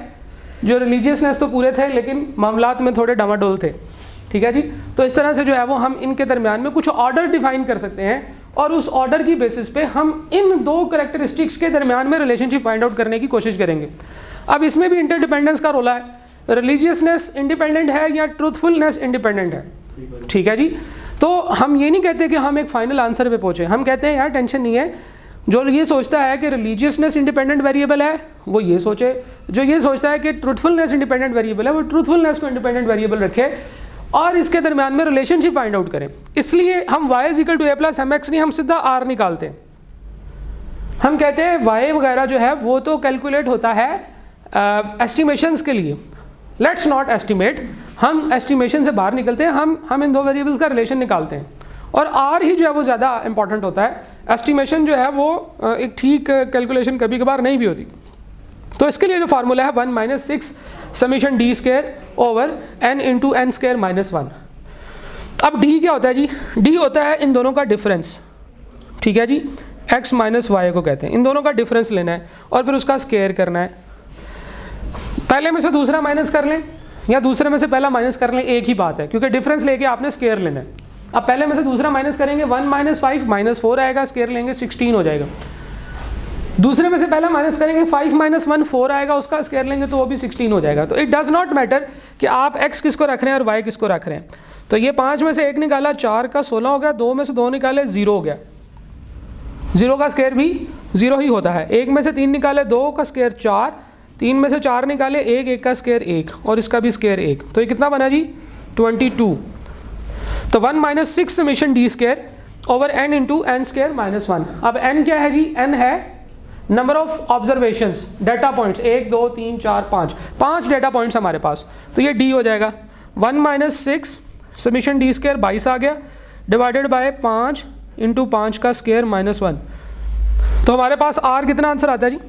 जो रिलीजियसनेस तो पूरे थे लेकिन मामलात में थोड़े डामाडोल थे, ठीक है जी। तो इस तरह से जो है वो हम इनके दरमियान में कुछ ऑर्डर डिफाइन कर सकते हैं और उस ऑर्डर की बेसिस पे हम इन 2 करैक्टरिस्टिक्स के दरमियान में रिलेशनशिप फाइंड आउट करने की कोशिश करेंगे। अब इसमें भी इंटरडिपेंडेंस का रोल है, रिलीजियसनेस इंडिपेंडेंट है या ट्रूथफुलनेस इंडिपेंडेंट है, ठीक है जी। तो हम ये नहीं कहते कि हम एक फाइनल आंसर पे पहुँचे, हम कहते हैं यार टेंशन नहीं है, जो ये सोचता है कि रिलीजियसनेस इंडिपेंडेंट वेरिएबल है वो ये सोचे, जो ये सोचता है कि ट्रूथफुलनेस इंडिपेंडेंट वेरिएबल है वो ट्रूथफुलनेस को इंडिपेंडेंट वेरिएबल रखे और इसके दरमियान में रिलेशनशिप फाइंड आउट करें। इसलिए हम y = a + mx नहीं, हम सीधा r निकालते हैं। हम कहते हैं y वगैरह जो है वो तो कैलकुलेट होता है एस्टिमेशंस के लिए, लेट्स नॉट एस्टिमेट, हम एस्टिमेशन से बाहर निकलते हैं, हम इन 2 वेरिएबल्स का रिलेशन निकालते हैं और r ही जो है वो ज़्यादा इंपॉर्टेंट होता है। एस्टिमेशन जो है वो एक ठीक कैलकुलेशन कभी कभार नहीं भी होती। तो इसके लिए जो फार्मूला है 1 - 6 समीशन d² / n × n² - 1। अब d क्या होता है जी, d होता है इन दोनों का डिफरेंस, ठीक है जी, x - y को कहते हैं, इन दोनों का डिफरेंस लेना है और फिर उसका स्क्वायर करना है। पहले में से दूसरा माइनस कर लें या दूसरे में से पहला माइनस कर लें, एक ही बात है, क्योंकि डिफरेंस लेके आपने स्क्वायर लेना है। अब पहले में से दूसरा माइनस करेंगे, 1 - 5 - 4 आएगा, स्क्वायर लेंगे 16 हो जाएगा। दूसरे में से पहला माइनस करेंगे, 5 - 1 4 आएगा, उसका स्क्वायर लेंगे तो वो भी 16 हो जाएगा। तो इट डज़ नॉट मैटर कि आप x किसको रख रहे हैं और y किसको रख रहे हैं। तो ये 5 में से 1 निकाला, 4 का 16 हो गया, 2 में से 2 निकाले 0 हो गया, 0 का स्क्वायर भी 0 ही होता है। 1 में से 3 निकाले, 2 का स्क्वायर 4, 3 में से 4 निकाले 1, 1 का स्क्वायर 1 और इसका भी स्क्वायर 1। तो ये कितना बना जी 22। तो 1 - 6 summation d square over n into n square -1। अब n क्या है जी, n है number of observations, data points, 1 2 3 4 5 data points हमारे पास। तो ये d हो जाएगा 1 - 6 समेशन डी स्क्वायर 22 आ गया, डिवाइडेड बाय 5 इंटू 5 का स्क्वायर -1। तो हमारे पास r कितना आंसर आता है जी,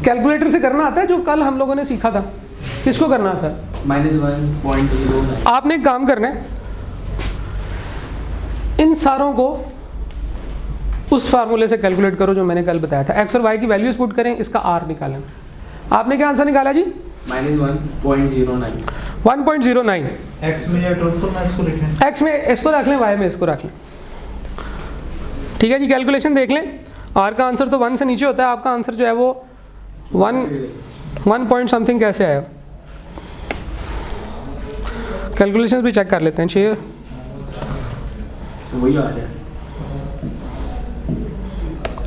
कैलकुलेटर से करना आता है जो कल हम लोगों ने सीखा था, किसको करना आता है? -1.09। आपने एक काम करना है, इन सारों को उस फार्मूले से कैलकुलेट करो जो मैंने कल बताया था। x और y की वैल्यूज पुट करें, इसका r निकालें। आपने क्या आंसर निकाला जी? -1.09। 1.09। x में या ट्रूथफुल में इसको लिखें, x में इसको रख लें, y में इसको रख लें। ठीक है जी, कैलकुलेशन देख लें। r का आंसर तो 1 से नीचे होता है, आपका आंसर जो है वो 1 पॉइंट समथिंग कैसे आया? कैलकुलेशन भी चेक कर लेते हैं। 6 वही आ रहा है।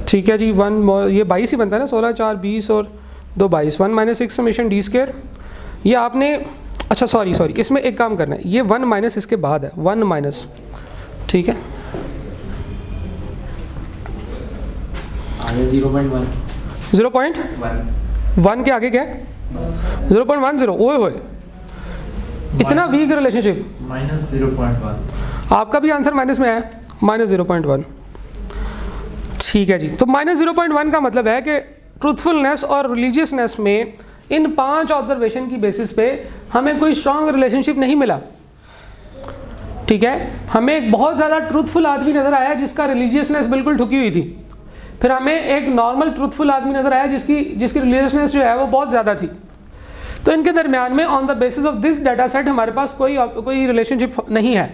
ठीक है जी, ये 22 ही बनता है ना, 16 4 20 और 2 22। 1 - 6 समेशन डी स्क्वायर, ये आपने, अच्छा सॉरी इसमें एक काम करना है, ये 1 माइनस इसके बाद है, 1 माइनस, ठीक है 0.1 के आगे क्या है 0.10। ओए होए, इतना वीक रिलेशनशिप। -0.1। आपका भी आंसर माइनस में आया, -0.1। ठीक है जी, तो -0.1 का मतलब है कि ट्रूथफुलनेस और रिलीजियसनेस में इन 5 ऑब्जर्वेशन की बेसिस पे हमें कोई स्ट्रॉन्ग रिलेशनशिप नहीं मिला। ठीक है, हमें एक बहुत ज़्यादा ट्रूथफुल आदमी नज़र आया जिसका रिलीजियसनेस बिल्कुल ठुकी हुई थी, फिर हमें एक नॉर्मल ट्रूथफुल आदमी नज़र आया जिसकी रिलीजियसनेस जो है वो बहुत ज़्यादा थी। तो इनके दरमियान में on the basis of this data set हमारे पास कोई रिलेशनशिप नहीं है।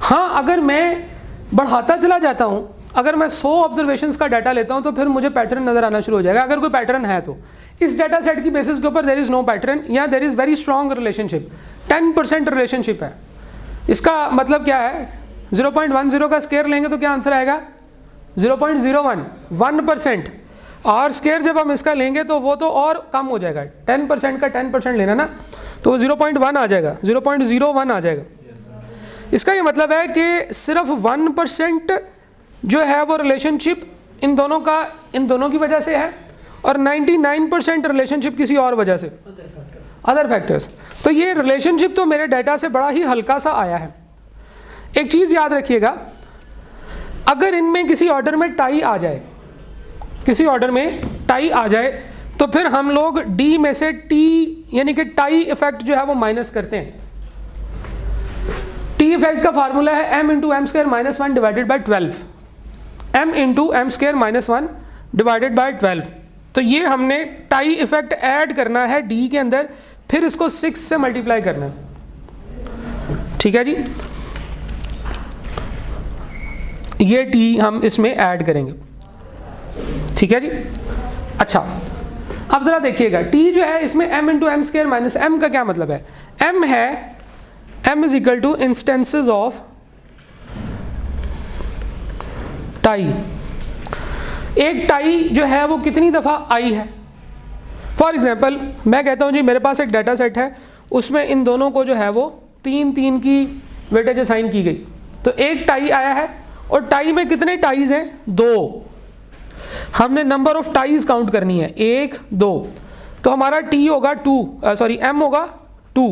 हाँ, अगर मैं बढ़ाता चला जाता हूँ, अगर मैं 100 ऑब्जर्वेशंस का डाटा लेता हूँ तो फिर मुझे पैटर्न नज़र आना शुरू हो जाएगा। अगर कोई पैटर्न है तो इस डाटा सेट की बेसिस के ऊपर देयर इज़ नो पैटर्न या there is very strong relationship, 10% relationship है। इसका मतलब क्या है, 0.10 का स्क्वायर लेंगे तो क्या आंसर आएगा 0.01, 1%। और स्क्वायर जब हम इसका लेंगे तो वो तो और कम हो जाएगा, 10% का 10% लेना ना, तो वो 0.1 आ जाएगा, 0.01 आ जाएगा। इसका ये मतलब है कि सिर्फ 1% जो है वो रिलेशनशिप इन दोनों की वजह से है और 99% रिलेशनशिप किसी और वजह से, अदर फैक्टर्स। तो ये रिलेशनशिप तो मेरे डाटा से बड़ा ही हल्का सा आया है। एक चीज़ याद रखिएगा, अगर इनमें किसी ऑर्डर में टाई आ जाए, तो फिर हम लोग डी में से टी यानी कि टाई इफेक्ट जो है वो माइनस करते हैं। टी इफेक्ट का फार्मूला है m into m square -1 divided by 12, m into m square -1 divided by 12। तो ये हमने टाई इफेक्ट ऐड करना है डी के अंदर, फिर इसको 6 से मल्टीप्लाई करना है। ठीक है जी, ये टी हम इसमें ऐड करेंगे। ठीक है जी, अच्छा अब जरा देखिएगा, टी जो है इसमें m into m square minus m का क्या मतलब है? m है m is equal to instances of tie. एक टाई जो है वो कितनी दफ़ा आई है? फॉर एग्जांपल मैं कहता हूँ जी मेरे पास एक डाटा सेट है, उसमें इन दोनों को जो है वो 3 की वेटेज असाइन की गई, तो एक टाई आया है और टाई में कितने टाइज हैं? 2। हमने नंबर ऑफ टाइज काउंट करनी है, 1 2, तो हमारा टी होगा 2, सॉरी m होगा 2।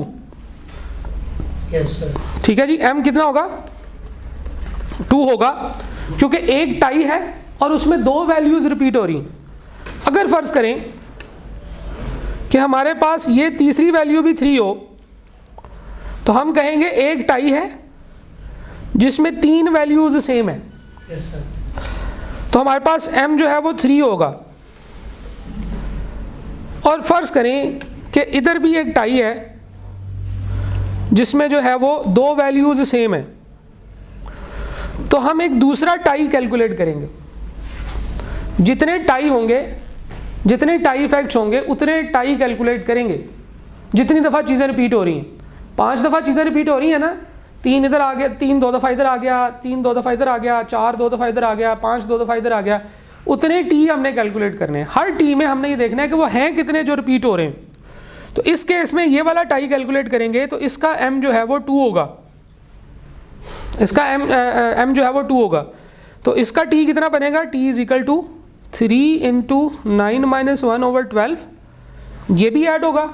Yes sir. ठीक है जी, m कितना होगा? 2 होगा, क्योंकि एक टाई है और उसमें 2 वैल्यूज रिपीट हो रही। अगर फर्ज करें कि हमारे पास ये तीसरी वैल्यू भी 3 हो, तो हम कहेंगे एक टाई है जिसमें 3 वैल्यूज सेम है, यस सर। तो हमारे पास m जो है वो 3 होगा। और फ़र्ज़ करें कि इधर भी एक टाई है जिसमें जो है वो 2 वैल्यूज़ सेम है, तो हम एक दूसरा टाई कैलकुलेट करेंगे। जितने टाई होंगे, जितने टाई इफेक्ट्स होंगे, उतने टाई कैलकुलेट करेंगे। जितनी दफ़ा चीज़ें रिपीट हो रही हैं, 5 दफ़ा चीज़ें रिपीट हो रही हैं ना, 3 इधर आ गया, 3 2 दफ़ा इधर आ गया, 3 2 दफ़ा इधर आ गया, 4 2 दफ़ा इधर आ गया, 5 2 दफ़ा इधर आ गया, उतने टी हमने कैलकुलेट करने हैं। हर टी में हमने ये देखना है कि वो हैं कितने जो रिपीट हो रहे हैं। तो इस केस में ये वाला टाई कैलकुलेट करेंगे तो इसका m जो है वो 2 होगा, इसका m जो है वो 2 होगा। तो इसका t कितना बनेगा, t इज़ इक्वल टू 3 × 9 - 1/12, ये भी ऐड होगा।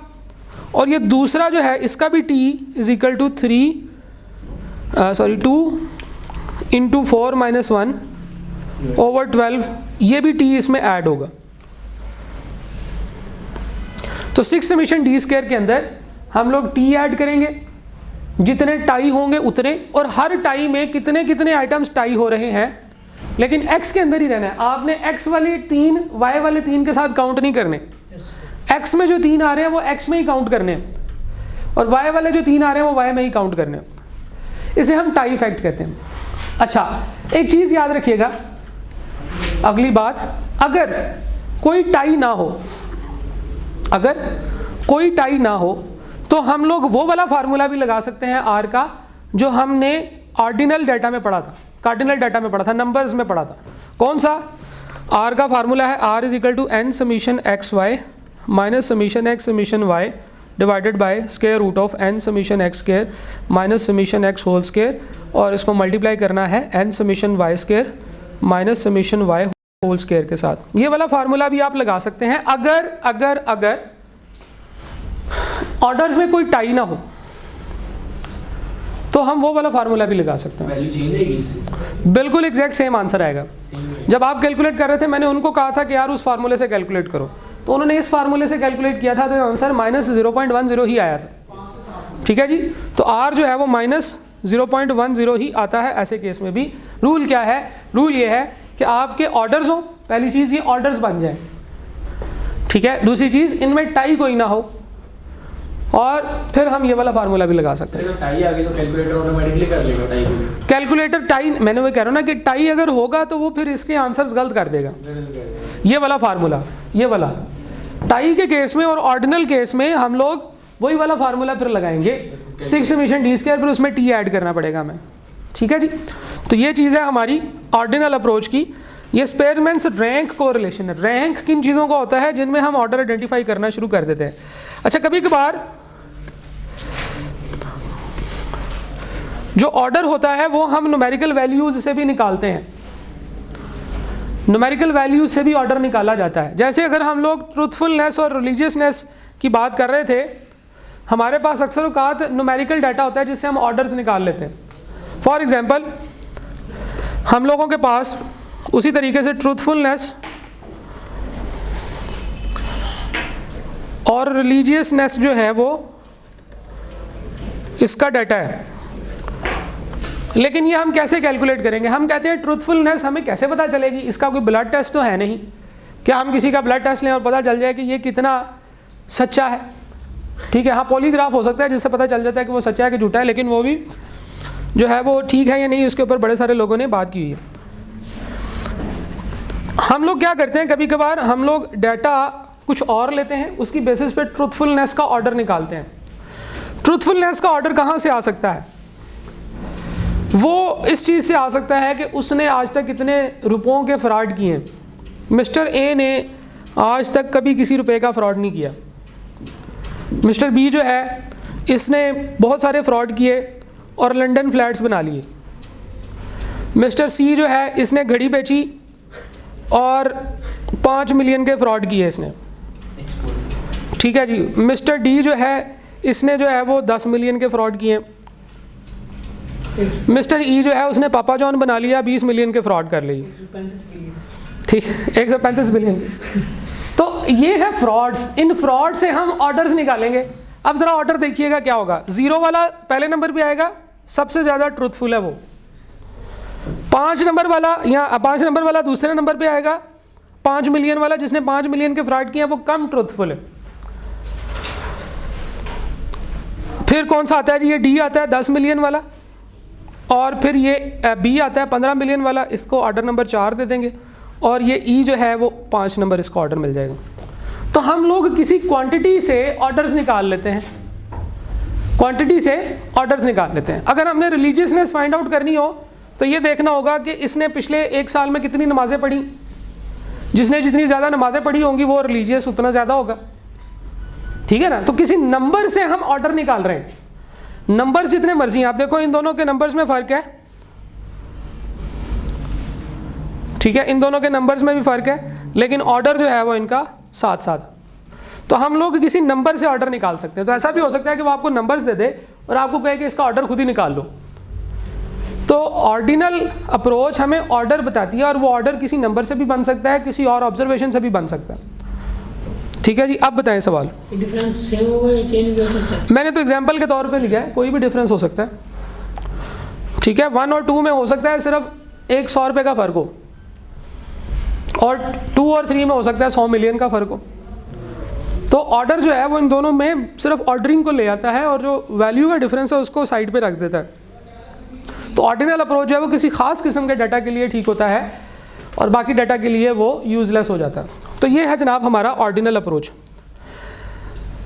और ये दूसरा जो है इसका भी t इज़ इक्वल टू 2 × 4 - 1/12, ये भी t इसमें ऐड होगा। तो 6 समेशन d स्क्वायर के अंदर हम लोग t ऐड करेंगे, जितने टाई होंगे उतने, और हर टाई में कितने कितने आइटम्स टाई हो रहे हैं, लेकिन x के अंदर ही रहना है। आपने x वाले 3 y वाले 3 के साथ काउंट नहीं करने। x में जो 3 आ रहे हैं वो x में ही काउंट करने हैं, और y वाले जो 3 आ रहे हैं वो y में ही काउंट करने हैं। इसे हम टाई इफेक्ट कहते हैं। अच्छा, एक चीज़ याद रखिएगा, अगली बात, अगर कोई टाई ना हो, अगर कोई टाई ना हो तो हम लोग वो वाला फार्मूला भी लगा सकते हैं r का, जो हमने ऑर्डिनल डाटा में पढ़ा था, कार्डिनल डाटा में पढ़ा था, नंबर्स में पढ़ा था। कौन सा? r का फार्मूला है r is equal to n summation x y minus summation x summation y divided by square root of n summation x square minus summation x whole square, और इसको मल्टीप्लाई करना है n summation y square minus summation y whole square के साथ। ये वाला फार्मूला भी आप लगा सकते हैं अगर ऑर्डर्स में कोई टाई ना हो, तो हम वो वाला फार्मूला भी लगा सकते हैं। वैल्यू चेंज होगी इससे? बिल्कुल एग्जैक्ट सेम आंसर आएगा। जब आप कैलकुलेट कर रहे थे मैंने उनको कहा था कि यार उस फार्मूले से कैलकुलेट करो, तो उन्होंने इस फार्मूले से कैलकुलेट किया था, तो आंसर -0.10 ही आया था। ठीक है जी, तो r जो है वो -0.10 ही आता है ऐसे केस में भी। रूल क्या है? रूल ये है कि आपके ऑर्डर्स हो, पहली चीज़ ये ऑर्डर्स बन जाए, ठीक है। दूसरी चीज़ इनमें टाई कोई ना हो, और फिर हम ये वाला फार्मूला भी लगा सकते हैं। टाई आ गई तो कैलकुलेटर ऑटोमेटिकली कर लेगा टाई को भी। कैलकुलेटर टाई, मैंने वो कह रहा हूँ ना कि टाई अगर होगा तो वो फिर इसके आंसर्स गलत कर देगा। ये वाला फार्मूला, ये वाला टाई के केस में और ऑर्डिनल केस में हम लोग वही वाला फार्मूला फिर लगाएंगे, 6 समेशन d स्क्वायर, फिर उसमें t ऐड करना पड़ेगा हमें। ठीक है जी, तो ये चीज़ है हमारी ऑर्डिनल अप्रोच की। ये स्पेयरमैन्स रैंक कोरिलेशन है। रैंक किन चीज़ों का होता है? जिनमें हम ऑर्डर आइडेंटिफाई करना शुरू कर देते हैं। अच्छा, कभी कभार जो ऑर्डर होता है वो हम न्यूमेरिकल वैल्यूज़ से भी निकालते हैं। न्यूमेरिकल वैल्यूज़ से भी ऑर्डर निकाला जाता है। जैसे अगर हम लोग ट्रूथफुलनेस और रिलीजियसनेस की बात कर रहे थे, हमारे पास अक्सर औकात न्यूमेरिकल डाटा होता है जिससे हम ऑर्डर्स निकाल लेते हैं। फॉर एग्जांपल, हम लोगों के पास उसी तरीके से ट्रूथफुलनेस और रिलीजियसनेस जो है वो इसका डाटा है, लेकिन ये हम कैसे कैलकुलेट करेंगे? हम कहते हैं ट्रूथफुलनेस हमें कैसे पता चलेगी? इसका कोई ब्लड टेस्ट तो है नहीं, क्या हम किसी का ब्लड टेस्ट लें और पता चल जाए कि ये कितना सच्चा है? ठीक है, हाँ, पॉलीग्राफ हो सकता है जिससे पता चल जाता है कि वो सच्चा है कि झूठा है, लेकिन वो भी जो है वो ठीक है या नहीं, उसके ऊपर बड़े सारे लोगों ने बात की हुई है। हम लोग क्या करते हैं, कभी कभार हम लोग डाटा कुछ और लेते हैं, उसकी बेसिस पे ट्रूथफुलनेस का ऑर्डर निकालते हैं। ट्रूथफुलनेस का ऑर्डर कहाँ से आ सकता है? वो इस चीज़ से आ सकता है कि उसने आज तक कितने रुपयों के फ्रॉड किए हैं। मिस्टर ए ने आज तक कभी किसी रुपए का फ्रॉड नहीं किया। मिस्टर बी जो है इसने बहुत सारे फ्रॉड किए और लंदन फ्लैट्स बना लिए। मिस्टर सी जो है इसने घड़ी बेची और 5 मिलियन के फ्रॉड किए इसने। ठीक है जी। मिस्टर डी जो है इसने जो है वो 10 मिलियन के फ्रॉड किए। मिस्टर ई जो है उसने पापा जॉन बना लिया, 20 मिलियन के फ्रॉड कर लिए। ठीक, 135 बिलियन। तो ये है फ्रॉड्स। इन फ्रॉड से हम ऑर्डर्स निकालेंगे। अब ज़रा ऑर्डर देखिएगा क्या होगा। 0 वाला पहले नंबर पे आएगा, सबसे ज़्यादा ट्रूथफुल है वो। 5 नंबर वाला या 5 नंबर वाला दूसरे नंबर पे आएगा। 5 मिलियन वाला जिसने 5 मिलियन के फ्रॉड किए वो कम ट्रूथफुल है। फिर कौन सा आता है जी, ये डी आता है 10 मिलियन वाला, और फिर ये बी आता है 15 मिलियन वाला, इसको ऑर्डर नंबर 4 दे देंगे, और ये ई जो है वो 5 नंबर इसका ऑर्डर मिल जाएगा। तो हम लोग किसी क्वांटिटी से ऑर्डर्स निकाल लेते हैं, क्वांटिटी से ऑर्डर्स निकाल लेते हैं। अगर हमने रिलीजियसनेस फाइंड आउट करनी हो तो ये देखना होगा कि इसने पिछले 1 साल में कितनी नमाज़ें पढ़ी, जिसने जितनी ज़्यादा नमाज़ें पढ़ी होंगी वो रिलीजियस उतना ज़्यादा होगा, ठीक है ना। तो किसी नंबर से हम ऑर्डर निकाल रहे हैं, नंबर्स जितने मर्जी हैं, आप देखो इन दोनों के नंबर्स में फ़र्क है, ठीक है, इन दोनों के नंबर्स में भी फ़र्क है, लेकिन ऑर्डर जो है वो इनका साथ साथ। तो हम लोग किसी नंबर से ऑर्डर निकाल सकते हैं। तो ऐसा भी हो सकता है कि वो आपको नंबर्स दे दे और आपको कहे कि इसका ऑर्डर खुद ही निकाल लो। तो ऑर्डिनल अप्रोच हमें ऑर्डर बताती है, और वो ऑर्डर किसी नंबर से भी बन सकता है, किसी और ऑब्जर्वेशन से भी बन सकता है, ठीक है जी। अब बताएं सवाल। डिफरेंस सेम होगा या चेंज हो सकता है? मैंने तो एग्जाम्पल के तौर पे लिखा है, कोई भी डिफरेंस हो सकता है, ठीक है। 1 और 2 में हो सकता है सिर्फ एक 100 रुपये का फ़र्क हो, और 2 और 3 में हो सकता है 100 मिलियन का फ़र्क हो। तो ऑर्डर जो है वो इन दोनों में सिर्फ ऑर्डरिंग को ले आता है, और जो वैल्यू का डिफरेंस है उसको साइड पे रख देता है। तो ऑर्डिनल अप्रोच जो है वो किसी खास किस्म के डाटा के लिए ठीक होता है, और बाकी डाटा के लिए वो यूजलेस हो जाता है। तो ये है जनाब हमारा ऑर्डिनल अप्रोच।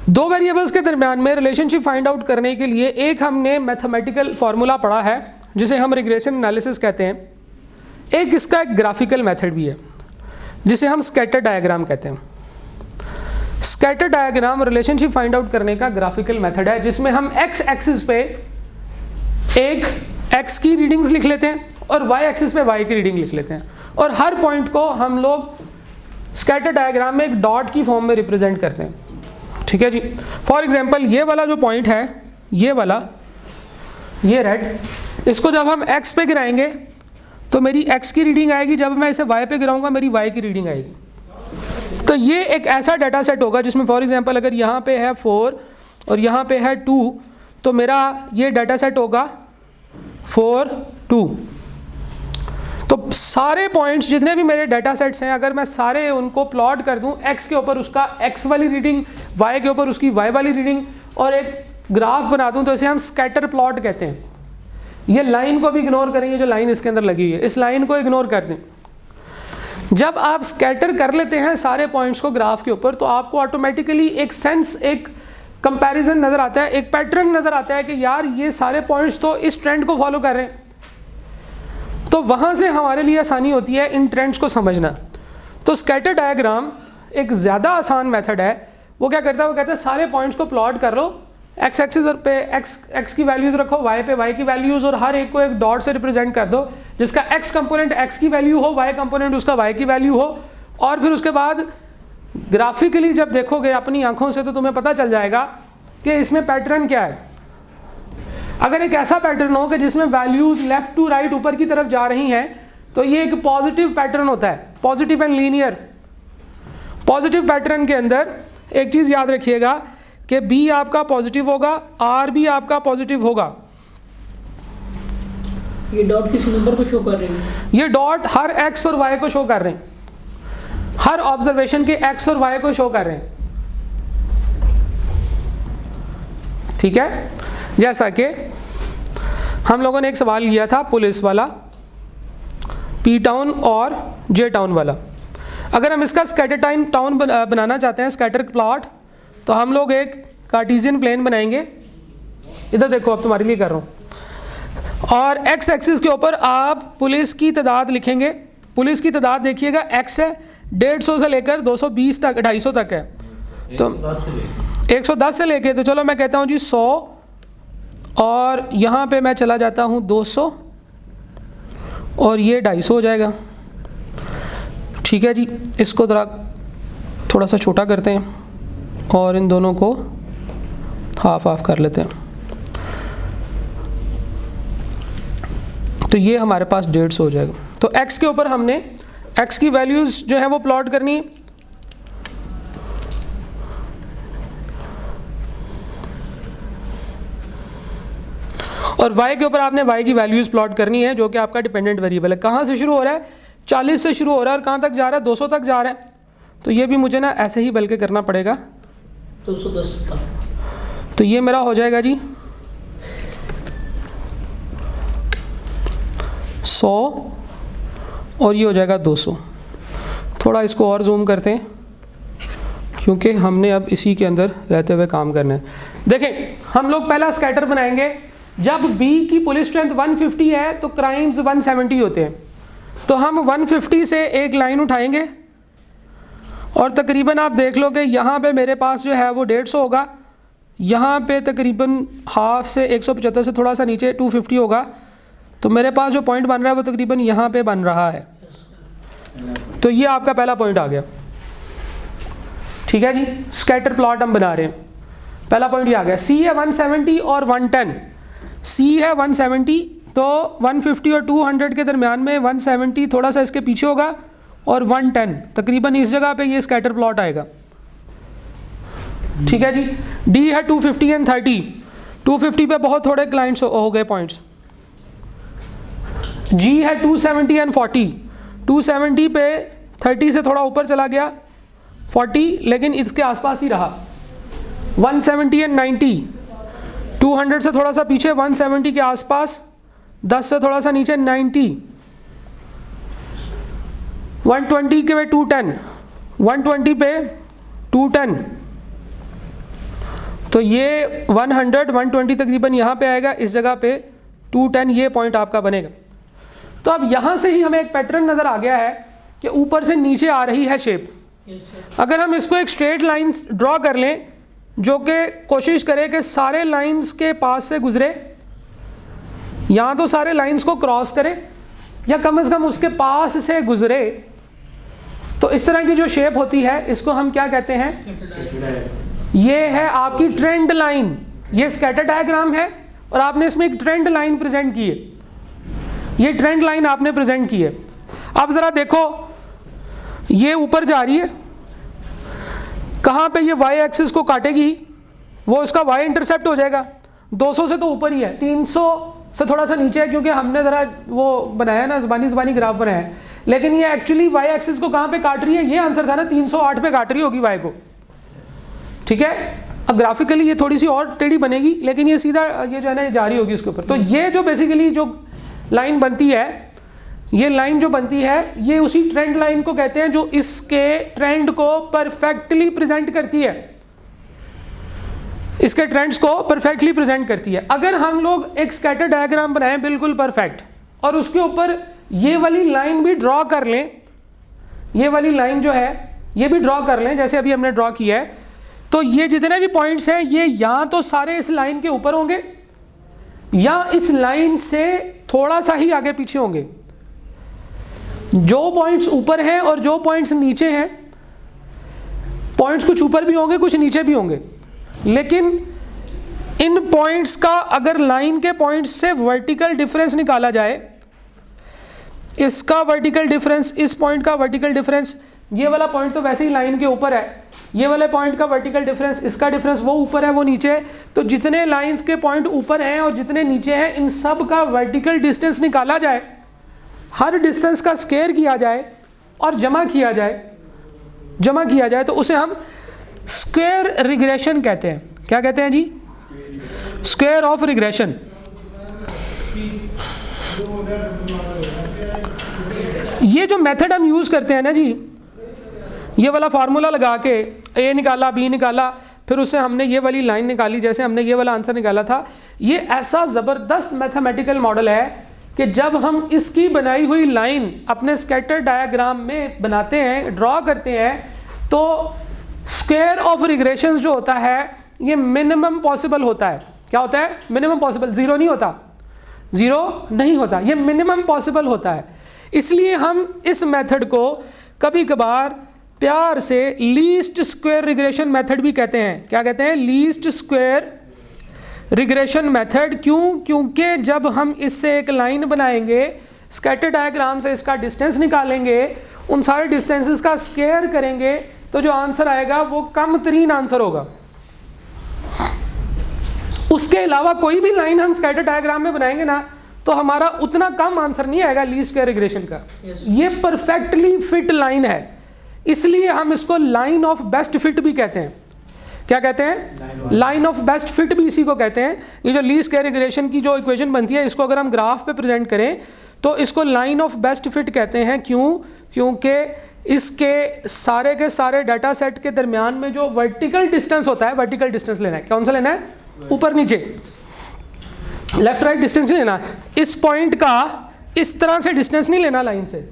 2 वेरिएबल्स के दरमियान में रिलेशनशिप फाइंड आउट करने के लिए एक हमने मैथमेटिकल फार्मूला पढ़ा है जिसे हम रिग्रेशन एनालिसिस कहते हैं, एक इसका एक ग्राफिकल मेथड भी है जिसे हम स्कैटर डायग्राम कहते हैं। Scatter diagram relationship find out करने का ग्राफिकल मेथड है, जिसमें हम एक्स एक्सिस पे एक एक्स की रीडिंग्स लिख लेते हैं और वाई एक्सिस पे वाई की रीडिंग लिख लेते हैं, और हर पॉइंट को हम लोग स्कैटर डायग्राम में एक डॉट की फॉर्म में रिप्रेजेंट करते हैं, ठीक है जी। फॉर एग्जांपल ये वाला जो पॉइंट है, ये वाला, ये रेड, इसको जब हम एक्स पे गिराएंगे तो मेरी एक्स की रीडिंग आएगी, जब मैं इसे वाई पे गिराऊंगा मेरी वाई की रीडिंग आएगी। तो ये एक ऐसा डाटा सेट होगा जिसमें फॉर एग्जांपल अगर यहाँ पे है 4 और यहाँ पे है 2, तो मेरा ये डाटा सेट होगा 4, 2। तो सारे पॉइंट्स जितने भी मेरे डाटा सेट्स हैं, अगर मैं सारे उनको प्लॉट कर दूं, एक्स के ऊपर उसका एक्स वाली रीडिंग, वाई के ऊपर उसकी वाई वाली रीडिंग, और एक ग्राफ बना दूं, तो इसे हम स्कैटर प्लॉट कहते हैं। ये लाइन को भी इग्नोर करेंगे, जो लाइन इसके अंदर लगी हुई है, इस लाइन को इग्नोर कर दें। जब आप स्कैटर कर लेते हैं सारे पॉइंट्स को ग्राफ के ऊपर, तो आपको ऑटोमेटिकली एक सेंस, एक कंपैरिजन नज़र आता है, एक पैटर्न नज़र आता है कि यार ये सारे पॉइंट्स तो इस ट्रेंड को फॉलो कर रहे हैं। तो वहाँ से हमारे लिए आसानी होती है इन ट्रेंड्स को समझना। तो स्कैटर डायग्राम एक ज़्यादा आसान मेथड है। वो क्या करता है, वो कहता है सारे पॉइंट्स को प्लॉट कर लो, एक्स एक्सिस पे एक्स की वैल्यूज़ रखो, वाई पे वाई की वैल्यूज़, और हर एक को एक डॉट से रिप्रेजेंट कर दो, जिसका एक्स कंपोनेंट एक्स की वैल्यू हो, वाई कंपोनेंट उसका वाई की वैल्यू हो। और फिर उसके बाद ग्राफिकली जब देखोगे अपनी आंखों से तो तुम्हें पता चल जाएगा कि इसमें पैटर्न क्या है। अगर एक ऐसा पैटर्न हो कि जिसमें वैल्यूज़ लेफ़्ट टू राइट ऊपर की तरफ जा रही हैं, तो ये एक पॉजिटिव पैटर्न होता है, positive and linear. Positive pattern के अंदर एक चीज़ याद रखिएगा कि बी आपका पॉजिटिव होगा, आर भी आपका पॉजिटिव होगा। ये डॉट किस नंबर को शो कर रहे हैं? ये डॉट हर एक्स और वाई को शो कर रहे हैं, हर ऑब्जर्वेशन के एक्स और वाई को शो कर रहे हैं, ठीक है। जैसा कि हम लोगों ने एक सवाल लिया था पुलिस वाला, पी टाउन और जे टाउन वाला। अगर हम इसका स्कैटर टाउन बनाना चाहते हैं, स्कैटर प्लॉट, तो हम लोग एक कार्टेशियन प्लेन बनाएंगे। इधर देखो, अब तुम्हारे लिए कर रहा हूँ। और एक्स एक्सिस के ऊपर आप पुलिस की तादाद लिखेंगे। पुलिस की तादाद देखिएगा, एक्स है 150 से लेकर 220 तक, 250 तक है। तो 110 से लेके, तो चलो मैं कहता हूँ जी 100, और यहाँ पे मैं चला जाता हूँ 200, और ये 250 हो जाएगा, ठीक है जी। इसको थोड़ा सा छोटा करते हैं और इन दोनों को हाफ हाफ कर लेते हैं। तो ये हमारे पास 150 हो जाएगा। तो x के ऊपर हमने x की वैल्यूज़ जो है वो प्लॉट करनी है। और y के ऊपर आपने y की वैल्यूज़ प्लॉट करनी है, जो कि आपका डिपेंडेंट वेरिएबल है। कहाँ से शुरू हो रहा है? 40 से शुरू हो रहा है, और कहाँ तक जा रहा है? 200 तक जा रहा है। तो ये भी मुझे ना ऐसे ही बल्कि करना पड़ेगा, 210 तक। तो ये मेरा हो जाएगा जी 100 और ये हो जाएगा 200। थोड़ा इसको और जूम करते हैं क्योंकि हमने अब इसी के अंदर रहते हुए काम करना है। देखें, हम लोग पहला स्कैटर बनाएंगे। जब B की पुलिस स्ट्रेंथ 150 है तो क्राइम्स 170 होते हैं। तो हम 150 से एक लाइन उठाएंगे और तकरीबन आप देख लो कि यहाँ पे मेरे पास जो है वो 150 होगा, यहाँ पे तकरीबन हाफ से 175 से थोड़ा सा नीचे 250 होगा। तो मेरे पास जो पॉइंट बन रहा है वो तकरीबन यहाँ पे बन रहा है। तो ये आपका पहला पॉइंट आ गया। ठीक है जी, स्कैटर प्लॉट हम बना रहे हैं। पहला पॉइंट ये आ गया। C है 170 और 110। C है 170 तो 150 और 200 के दरमियान में 170 थोड़ा सा इसके पीछे होगा और 110 तकरीबन इस जगह पे ये स्कैटर प्लॉट आएगा। ठीक है जी। D है 250 एंड 30। 250 पे बहुत थोड़े क्लाइंट्स हो गए पॉइंट्स। G है 270 एंड 40। 270 पे 30 से थोड़ा ऊपर चला गया 40, लेकिन इसके आसपास ही रहा। 170 एंड 90। 200 से थोड़ा सा पीछे 170 के आसपास, 10 से थोड़ा सा नीचे 90। 120 के पे 210। 120 पे 210। तो ये 100 120 तकरीबन यहाँ पे आएगा, इस जगह पे 210 ये पॉइंट आपका बनेगा। तो अब यहाँ से ही हमें एक पैटर्न नज़र आ गया है कि ऊपर से नीचे आ रही है शेप। अगर हम इसको एक स्ट्रेट लाइन ड्रॉ कर लें जो कि कोशिश करें कि सारे लाइंस के पास से गुजरे, या तो सारे लाइंस को क्रॉस करे या कम से कम उसके पास से गुजरे, तो इस तरह की जो शेप होती है इसको हम क्या कहते हैं? ये है आपकी ट्रेंड लाइन। ये स्कैटर डायग्राम है और आपने इसमें एक ट्रेंड लाइन प्रेजेंट की है। ये ट्रेंड लाइन आपने प्रेजेंट की है। अब ज़रा देखो, ये ऊपर जा रही है, कहाँ पे ये y एक्सिस को काटेगी, वो इसका y इंटरसेप्ट हो जाएगा। 200 से तो ऊपर ही है, 300 से थोड़ा सा नीचे है क्योंकि हमने ज़रा वो बनाया ना, ज़बानी ग्राफ बनाया है। लेकिन ये एक्चुअली y एक्सिस को कहाँ पे काट रही है? ये आंसर था ना, 308 पे काट रही होगी y को। ठीक है, अब ग्राफिकली ये थोड़ी सी और टेढ़ी बनेगी, लेकिन ये सीधा ये जो है ना ये जारी होगी उसके ऊपर। तो ये जो बेसिकली जो लाइन बनती है, ये लाइन जो बनती है, ये उसी ट्रेंड लाइन को कहते हैं जो इसके ट्रेंड को परफेक्टली प्रेजेंट करती है। इसके ट्रेंड्स को परफेक्टली प्रेजेंट करती है। अगर हम लोग एक स्कैटर डायग्राम बनाएं बिल्कुल परफेक्ट और उसके ऊपर ये वाली लाइन भी ड्रॉ कर लें, ये वाली लाइन जो है ये भी ड्रॉ कर लें जैसे अभी हमने ड्रॉ किया है, तो ये जितने भी पॉइंट्स हैं ये या तो सारे इस लाइन के ऊपर होंगे या इस लाइन से थोड़ा सा ही आगे पीछे होंगे। जो पॉइंट्स ऊपर हैं और जो पॉइंट्स नीचे हैं, पॉइंट्स कुछ ऊपर भी होंगे कुछ नीचे भी होंगे, लेकिन इन पॉइंट्स का अगर लाइन के पॉइंट्स से वर्टिकल डिफरेंस निकाला जाए, इसका वर्टिकल डिफरेंस, इस पॉइंट का वर्टिकल डिफरेंस, ये वाला पॉइंट तो वैसे ही लाइन के ऊपर है, ये वाले पॉइंट का वर्टिकल डिफरेंस, इसका डिफरेंस, वो ऊपर है वो नीचे है, तो जितने लाइंस के पॉइंट ऊपर हैं और जितने नीचे हैं इन सब का वर्टिकल डिस्टेंस निकाला जाए, हर डिस्टेंस का स्क्वायर किया जाए और जमा किया जाए तो उसे हम स्क्वायर रिग्रेशन कहते हैं। क्या कहते हैं जी? Square of regression. ये जो मेथड हम यूज करते हैं ना जी, ये वाला फार्मूला लगा के ए निकाला, बी निकाला, फिर उससे हमने ये वाली लाइन निकाली, जैसे हमने ये वाला आंसर निकाला था, ये ऐसा ज़बरदस्त मैथमेटिकल मॉडल है कि जब हम इसकी बनाई हुई लाइन अपने स्कैटर डायग्राम में बनाते हैं, ड्रॉ करते हैं, तो स्क्वायर ऑफ रिग्रेशंस जो होता है ये मिनिमम पॉसिबल होता है। क्या होता है? Minimum possible. ज़ीरो नहीं होता, ज़ीरो नहीं होता, ये मिनिमम पॉसिबल होता है। इसलिए हम इस मेथड को कभी कभार प्यार से लीस्ट स्क्वायर रिग्रेशन मेथड भी कहते हैं। क्या कहते हैं? Least square regression method. क्यों? क्योंकि जब हम इससे एक लाइन बनाएंगे, स्कैटर डायग्राम से इसका डिस्टेंस निकालेंगे, उन सारे डिस्टेंसेस का स्क्वायर करेंगे, तो जो आंसर आएगा वो कम तरीन आंसर होगा। उसके अलावा कोई भी लाइन हम स्कैटर डायग्राम में बनाएंगे ना, तो हमारा उतना कम आंसर नहीं आएगा लीस्ट स्क्वायर रिग्रेशन का। ये परफेक्टली फिट लाइन है, इसलिए हम इसको लाइन ऑफ बेस्ट फिट भी कहते हैं क्या कहते हैं? लाइन ऑफ बेस्ट फिट भी इसी को कहते हैं। ये जो लीस्ट स्क्वायर रिग्रेशन की जो इक्वेशन बनती है, इसको अगर हम ग्राफ पे प्रेजेंट करें तो इसको लाइन ऑफ बेस्ट फिट कहते हैं। क्यों? क्योंकि इसके सारे के सारे डाटा सेट के दरमियान में जो वर्टिकल डिस्टेंस होता है, वर्टिकल डिस्टेंस लेना है। कौन सा लेना है? ऊपर नीचे, लेफ्ट राइट डिस्टेंस नहीं लेना। इस पॉइंट का इस तरह से डिस्टेंस नहीं लेना लाइन से,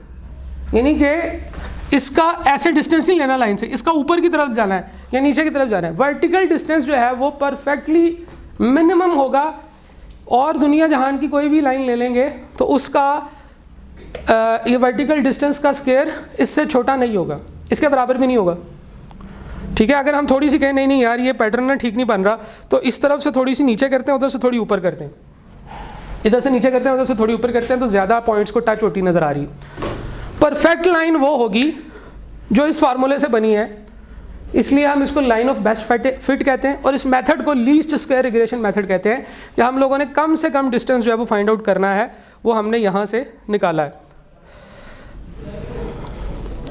यानी कि इसका ऐसे डिस्टेंस नहीं लेना लाइन से, इसका ऊपर की तरफ जाना है या नीचे की तरफ जाना है। वर्टिकल डिस्टेंस जो है वो परफेक्टली मिनिमम होगा, और दुनिया जहान की कोई भी लाइन ले लेंगे तो उसका ये वर्टिकल डिस्टेंस का स्क्वायर इससे छोटा नहीं होगा, इसके बराबर भी नहीं होगा। ठीक है, अगर हम थोड़ी सी कहें नहीं नहीं यार ये पैटर्न ना ठीक नहीं बन रहा, तो इस तरफ से थोड़ी सी नीचे करते हैं, उधर से थोड़ी ऊपर करते हैं, इधर से नीचे करते हैं, उधर से थोड़ी ऊपर करते हैं, तो ज़्यादा पॉइंट्स को टच होती नज़र आ रही। परफेक्ट लाइन वो होगी जो इस फार्मूले से बनी है, इसलिए हम इसको लाइन ऑफ बेस्ट फिट कहते हैं। और इस मेथड को लीस्ट स्क्वायर रिग्रेशन मेथड कहते हैं, कि हम लोगों ने कम से कम डिस्टेंस जो है वो फाइंड आउट करना है, वो हमने यहाँ से निकाला है।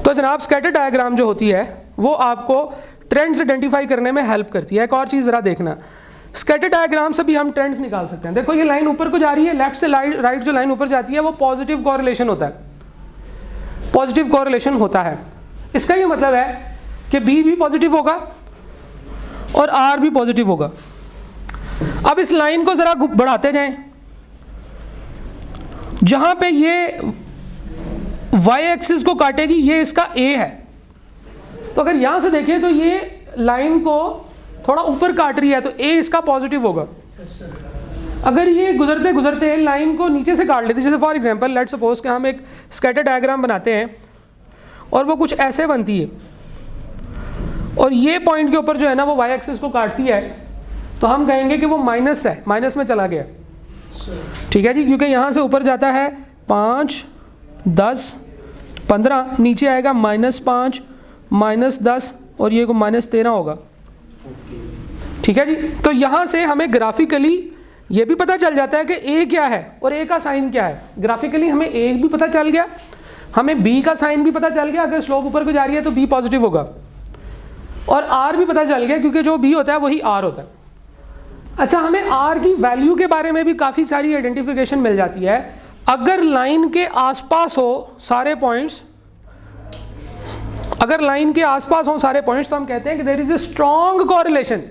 तो जनाब स्कैटर डायग्राम जो होती है वो आपको ट्रेंड्स आइडेंटिफाई करने में हेल्प करती है। एक और चीज़ ज़रा देखना, स्कैटर डायग्राम से भी हम ट्रेंड्स निकाल सकते हैं। देखो ये लाइन ऊपर को जा रही है, लेफ्ट से राइट जो लाइन ऊपर जाती है वो पॉजिटिव कोरिलेशन होता है, पॉजिटिव कोरिलेशन होता है। इसका ये मतलब है कि बी भी पॉजिटिव होगा और आर भी पॉजिटिव होगा। अब इस लाइन को ज़रा बढ़ाते जाएं, जहां पे ये वाई एक्सिस को काटेगी ये इसका ए है, तो अगर यहां से देखें तो ये लाइन को थोड़ा ऊपर काट रही है, तो ए इसका पॉजिटिव होगा। अगर ये गुजरते गुजरते लाइन को नीचे से काट लेती, जैसे फॉर एग्जांपल लेट्स सपोज कि हम एक स्कैटर डायग्राम बनाते हैं और वो कुछ ऐसे बनती है, और ये पॉइंट के ऊपर जो है ना वो वाई एक्सिस को काटती है, तो हम कहेंगे कि वो माइनस है, माइनस में चला गया। ठीक है जी, क्योंकि यहाँ से ऊपर जाता है 5, 10, 15, नीचे आएगा -5, -10 और ये को -13 होगा। ठीक है जी, तो यहाँ से हमें ग्राफिकली ये भी पता चल जाता है कि ए क्या है और ए का साइन क्या है। ग्राफिकली हमें ए भी पता चल गया, हमें बी का साइन भी पता चल गया, अगर स्लोप ऊपर को जा रही है तो बी पॉजिटिव होगा, और आर भी पता चल गया क्योंकि जो बी होता है वही आर होता है। अच्छा, हमें आर की वैल्यू के बारे में भी काफ़ी सारी आइडेंटिफिकेशन मिल जाती है। अगर लाइन के आसपास हो सारे पॉइंट्स, अगर लाइन के आसपास हो सारे पॉइंट्स, तो हम कहते हैं कि there is a strong correlation.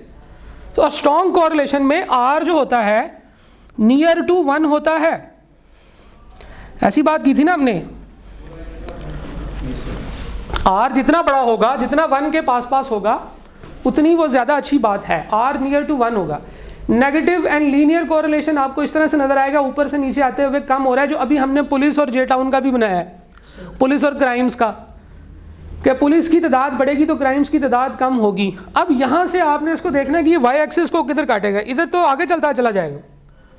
तो स्ट्रॉन्ग कोरिलेशन में आर जो होता है नियर टू 1 होता है। ऐसी बात की थी ना हमने, आर जितना बड़ा होगा, जितना 1 के पास होगा, उतनी वो ज़्यादा अच्छी बात है। आर नियर टू 1 होगा। नेगेटिव एंड लीनियर कोरिलेशन आपको इस तरह से नजर आएगा, ऊपर से नीचे आते हुए कम हो रहा है, जो अभी हमने पुलिस और जे टाउन का भी बनाया है, पुलिस और क्राइम्स का, कि पुलिस की तादाद बढ़ेगी तो क्राइम्स की तादाद कम होगी। अब यहाँ से आपने इसको देखना है कि ये वाई एक्सिस को किधर काटेगा, इधर तो आगे चलता चला जाएगा,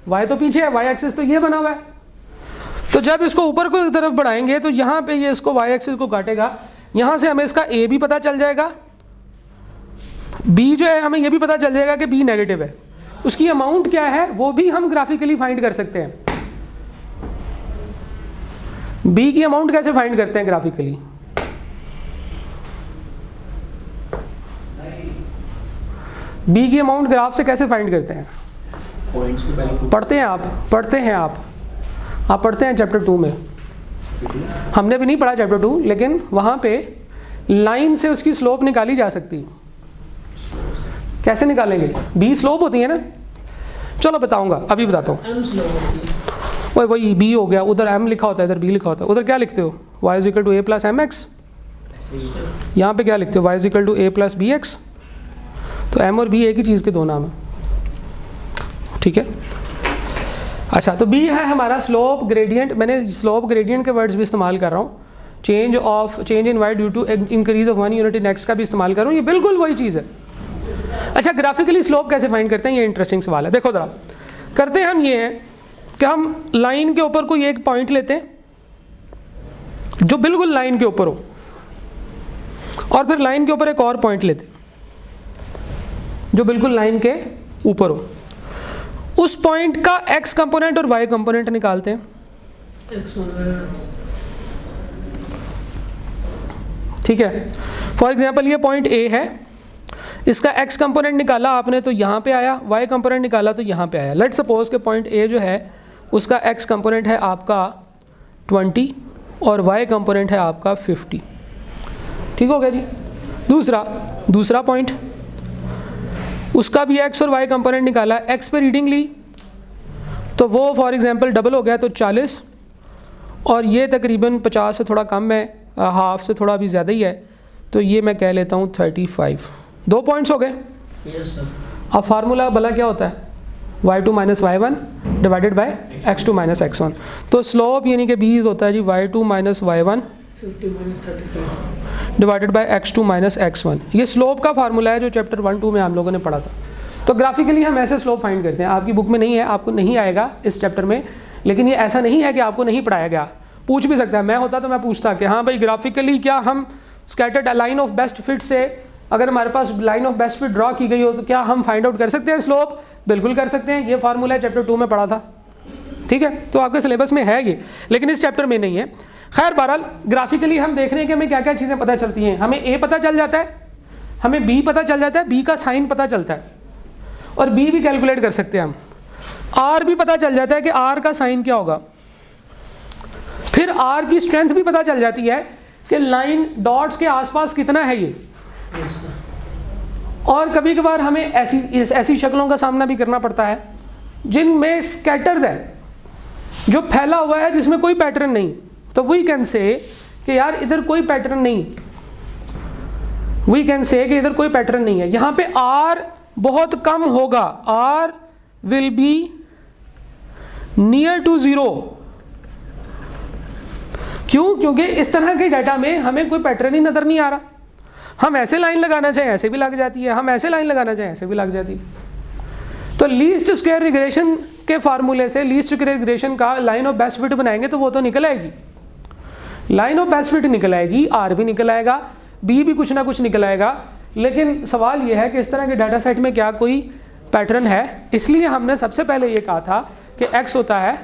वाई तो पीछे है, वाई एक्सिस तो ये बना हुआ है। तो जब इसको ऊपर की तरफ बढ़ाएंगे तो यहाँ पे ये इसको वाई एक्सिस को काटेगा। यहाँ से हमें इसका ए भी पता चल जाएगा, बी जो है हमें ये भी पता चल जाएगा कि बी नेगेटिव है, उसकी अमाउंट क्या है वो भी हम ग्राफिकली फाइंड कर सकते हैं। बी की अमाउंट कैसे फाइंड करते हैं ग्राफिकली? बी की अमाउंट ग्राफ से कैसे फाइंड करते हैं? पॉइंट्स को पहले पढ़ते हैं आप पढ़ते हैं चैप्टर 2 में। हमने भी नहीं पढ़ा चैप्टर 2, लेकिन वहाँ पे लाइन से उसकी स्लोप निकाली जा सकती है। कैसे निकालेंगे? बी स्लोप होती है ना, चलो बताऊंगा, अभी बताता हूँ। एम स्लो होती है। वही बी हो गया, उधर एम लिखा होता है, इधर बी लिखा होता है। उधर क्या लिखते हो? y is equal to a plus m x. यहाँ पे क्या लिखते हो? y is equal to a plus b x. तो m और b एक ही चीज़ के दो नाम है। ठीक है, अच्छा, तो b है हमारा स्लोप ग्रेडियंट। मैंने स्लोप ग्रेडियंट के वर्ड्स भी इस्तेमाल कर रहा हूँ। Change in y due to increase of 1 unit in x का भी इस्तेमाल कर रहा हूँ, ये बिल्कुल वही चीज़ है। अच्छा, ग्राफिकली स्लोप कैसे फाइंड करते हैं, ये इंटरेस्टिंग सवाल है। देखो ज़रा, करते हैं हम ये हैं कि हम लाइन के ऊपर कोई एक पॉइंट लेते हैं जो बिल्कुल लाइन के ऊपर हो, और फिर लाइन के ऊपर एक और पॉइंट लेते हैं जो बिल्कुल लाइन के ऊपर हो। उस पॉइंट का x कंपोनेंट और y कंपोनेंट निकालते हैं। ठीक है, फॉर एग्जांपल ये पॉइंट A है, इसका x कंपोनेंट निकाला आपने तो यहाँ पे आया, y कंपोनेंट निकाला तो यहाँ पे आया। लेट सपोज के पॉइंट A जो है उसका x कंपोनेंट है आपका 20 और y कंपोनेंट है आपका 50। ठीक हो गया जी। दूसरा पॉइंट, उसका भी x और y कंपोनेंट निकाला, x पे रीडिंग ली तो वो फॉर एग्जांपल डबल हो गया तो 40, और ये तकरीबन 50 से थोड़ा कम है, हाफ से थोड़ा भी ज़्यादा ही है, तो ये मैं कह लेता हूँ 35। 2 पॉइंट्स हो गए। Yes sir. अब फार्मूला भला क्या होता है, y2 minus y1 divided by x2 minus x1। तो स्लोप यानी कि b होता है जी y2 minus y1 50 minus 35। Divided by x2 minus x1। ये स्लोप का फार्मूला है जो चैप्टर 1-2 में हम लोगों ने पढ़ा था। तो ग्राफिकली हम ऐसे स्लोप फाइंड करते हैं। आपकी बुक में नहीं है, आपको नहीं आएगा इस चैप्टर में, लेकिन ये ऐसा नहीं है कि आपको नहीं पढ़ाया गया। पूछ भी सकता है, मैं होता तो मैं पूछता कि हाँ भाई ग्राफिकली क्या हम scattered line of best fit से, अगर हमारे पास line of best fit draw की गई हो तो क्या हम फाइंड आउट कर सकते हैं स्लोप? बिल्कुल कर सकते हैं। ये फार्मूला चैप्टर 2 में पढ़ा था, ठीक है, तो आपके सिलेबस में है ये, लेकिन इस चैप्टर में नहीं है। खैर बहरहाल ग्राफिकली हम देख रहे हैं कि हमें क्या क्या चीज़ें पता चलती हैं। हमें ए पता चल जाता है, हमें बी पता चल जाता है, बी का साइन पता चलता है, और बी भी कैलकुलेट कर सकते हैं हम। आर भी पता चल जाता है कि आर का साइन क्या होगा। फिर आर की स्ट्रेंथ भी पता चल जाती है कि लाइन डॉट्स के आसपास कितना है ये। और कभी कभार हमें ऐसी शक्लों का सामना भी करना पड़ता है जिनमें स्कैटर्ड है, जो फैला हुआ है, जिसमें कोई पैटर्न नहीं। तो वी कैन से कि यार इधर कोई पैटर्न नहीं, वी कैन से कि इधर कोई पैटर्न नहीं है। यहाँ पे आर बहुत कम होगा, r will be near to 0। क्यों? क्योंकि इस तरह के डाटा में हमें कोई पैटर्न ही नज़र नहीं आ रहा। हम ऐसे लाइन लगाना चाहें ऐसे भी लग जाती है, हम ऐसे लाइन लगाना चाहें ऐसे भी लग जाती है। तो लीस्ट स्क्वायर रिग्रेशन के फार्मूले से लीस्ट स्क्वायर रिग्रेशन का लाइन ऑफ बेस्ट फिट बनाएंगे तो वो तो निकल आएगी, लाइन ऑफ बेस्ट फिट निकल आएगी, आर भी निकल आएगा, बी भी कुछ ना कुछ निकल आएगा। लेकिन सवाल ये है कि इस तरह के डाटा सेट में क्या कोई पैटर्न है। इसलिए हमने सबसे पहले ये कहा था कि x होता है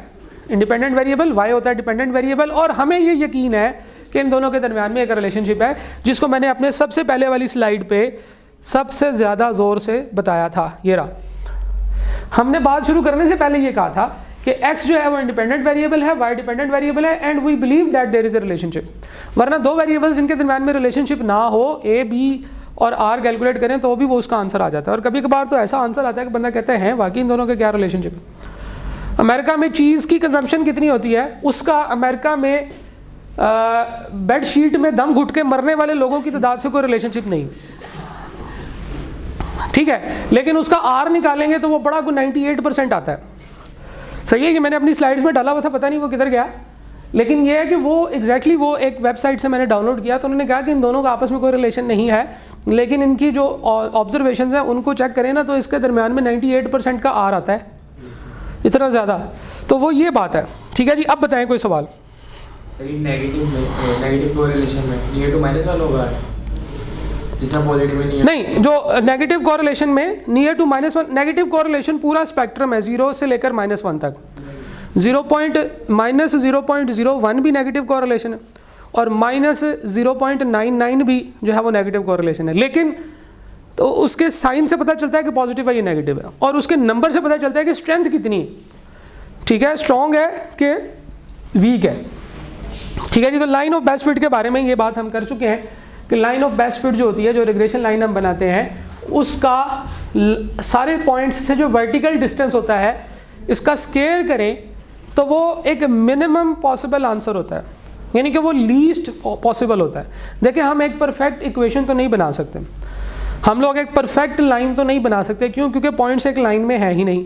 इंडिपेंडेंट वेरिएबल, y होता है डिपेंडेंट वेरिएबल, और हमें ये यकीन है कि इन दोनों के दरमियान में एक रिलेशनशिप है, जिसको मैंने अपने सबसे पहले वाली स्लाइड पे सबसे ज़्यादा ज़ोर से बताया था। ये रहा, हमने बात शुरू करने से पहले ये कहा था कि x जो है वो इंडिपेंडेंट वेरिएबल है, y डिपेंडेंट वेरिएबल है, and we believe that there is a relationship. वरना दो वेरिएबल्स जिनके दरमियान में रिलेशनशिप ना हो, a b और r कैलकुलेट करें तो भी वो उसका आंसर आ जाता है। और कभी कभार तो ऐसा आंसर आता है कि बंदा कहता है बाकी इन दोनों के क्या रिलेशनशिप है। अमेरिका में चीज़ की कंजम्पशन कितनी होती है, उसका अमेरिका में बेड शीट में दम घुट के मरने वाले लोगों की तादाद से कोई रिलेशनशिप नहीं, ठीक है। लेकिन उसका आर निकालेंगे तो वो बड़ा 98% आता है। सही है कि मैंने अपनी स्लाइड्स में डाला हुआ था, पता नहीं वो किधर गया, लेकिन ये है कि वो एग्जैक्टली वो एक वेबसाइट से मैंने डाउनलोड किया, तो उन्होंने कहा कि इन दोनों का आपस में कोई रिलेशन नहीं है, लेकिन इनकी जो ऑब्जर्वेशंस हैं उनको चेक करें ना तो इसके दरमियान में 98% का आर आता है, इतना ज़्यादा। तो वो ये बात है, ठीक है जी। अब बताएं कोई सवाल। नेगेटिव कोरिलेशन में नियर टू माइनस 1 होगा, जिसमें पॉजिटिव में नहीं, जो नेगेटिव कोरिलेशन में नियर टू -1, नेगेटिव कोरिलेशन पूरा स्पेक्ट्रम है 0 से लेकर -1 तक। -0.01 भी नेगेटिव कोरिलेशन है, और -0.99 भी जो है वो नेगेटिव कोरिलेशन है। लेकिन तो उसके साइन से पता चलता है कि पॉजिटिव है या नेगेटिव है, और उसके नंबर से पता चलता है कि स्ट्रेंथ कितनी है, ठीक है, स्ट्रॉन्ग है कि वीक है, ठीक है जी। तो लाइन ऑफ बेस्ट फिट के बारे में ये बात हम कर चुके हैं कि लाइन ऑफ बेस्ट फिट जो होती है, जो रिग्रेशन लाइन हम बनाते हैं, उसका सारे पॉइंट्स से जो वर्टिकल डिस्टेंस होता है इसका स्केयर करें तो वो एक मिनिमम पॉसिबल आंसर होता है, यानी कि वो लीस्ट पॉसिबल होता है। देखिए, हम एक परफेक्ट इक्वेशन तो नहीं बना सकते, हम लोग एक परफेक्ट लाइन तो नहीं बना सकते। क्यों? क्योंकि पॉइंट्स एक लाइन में है ही नहीं।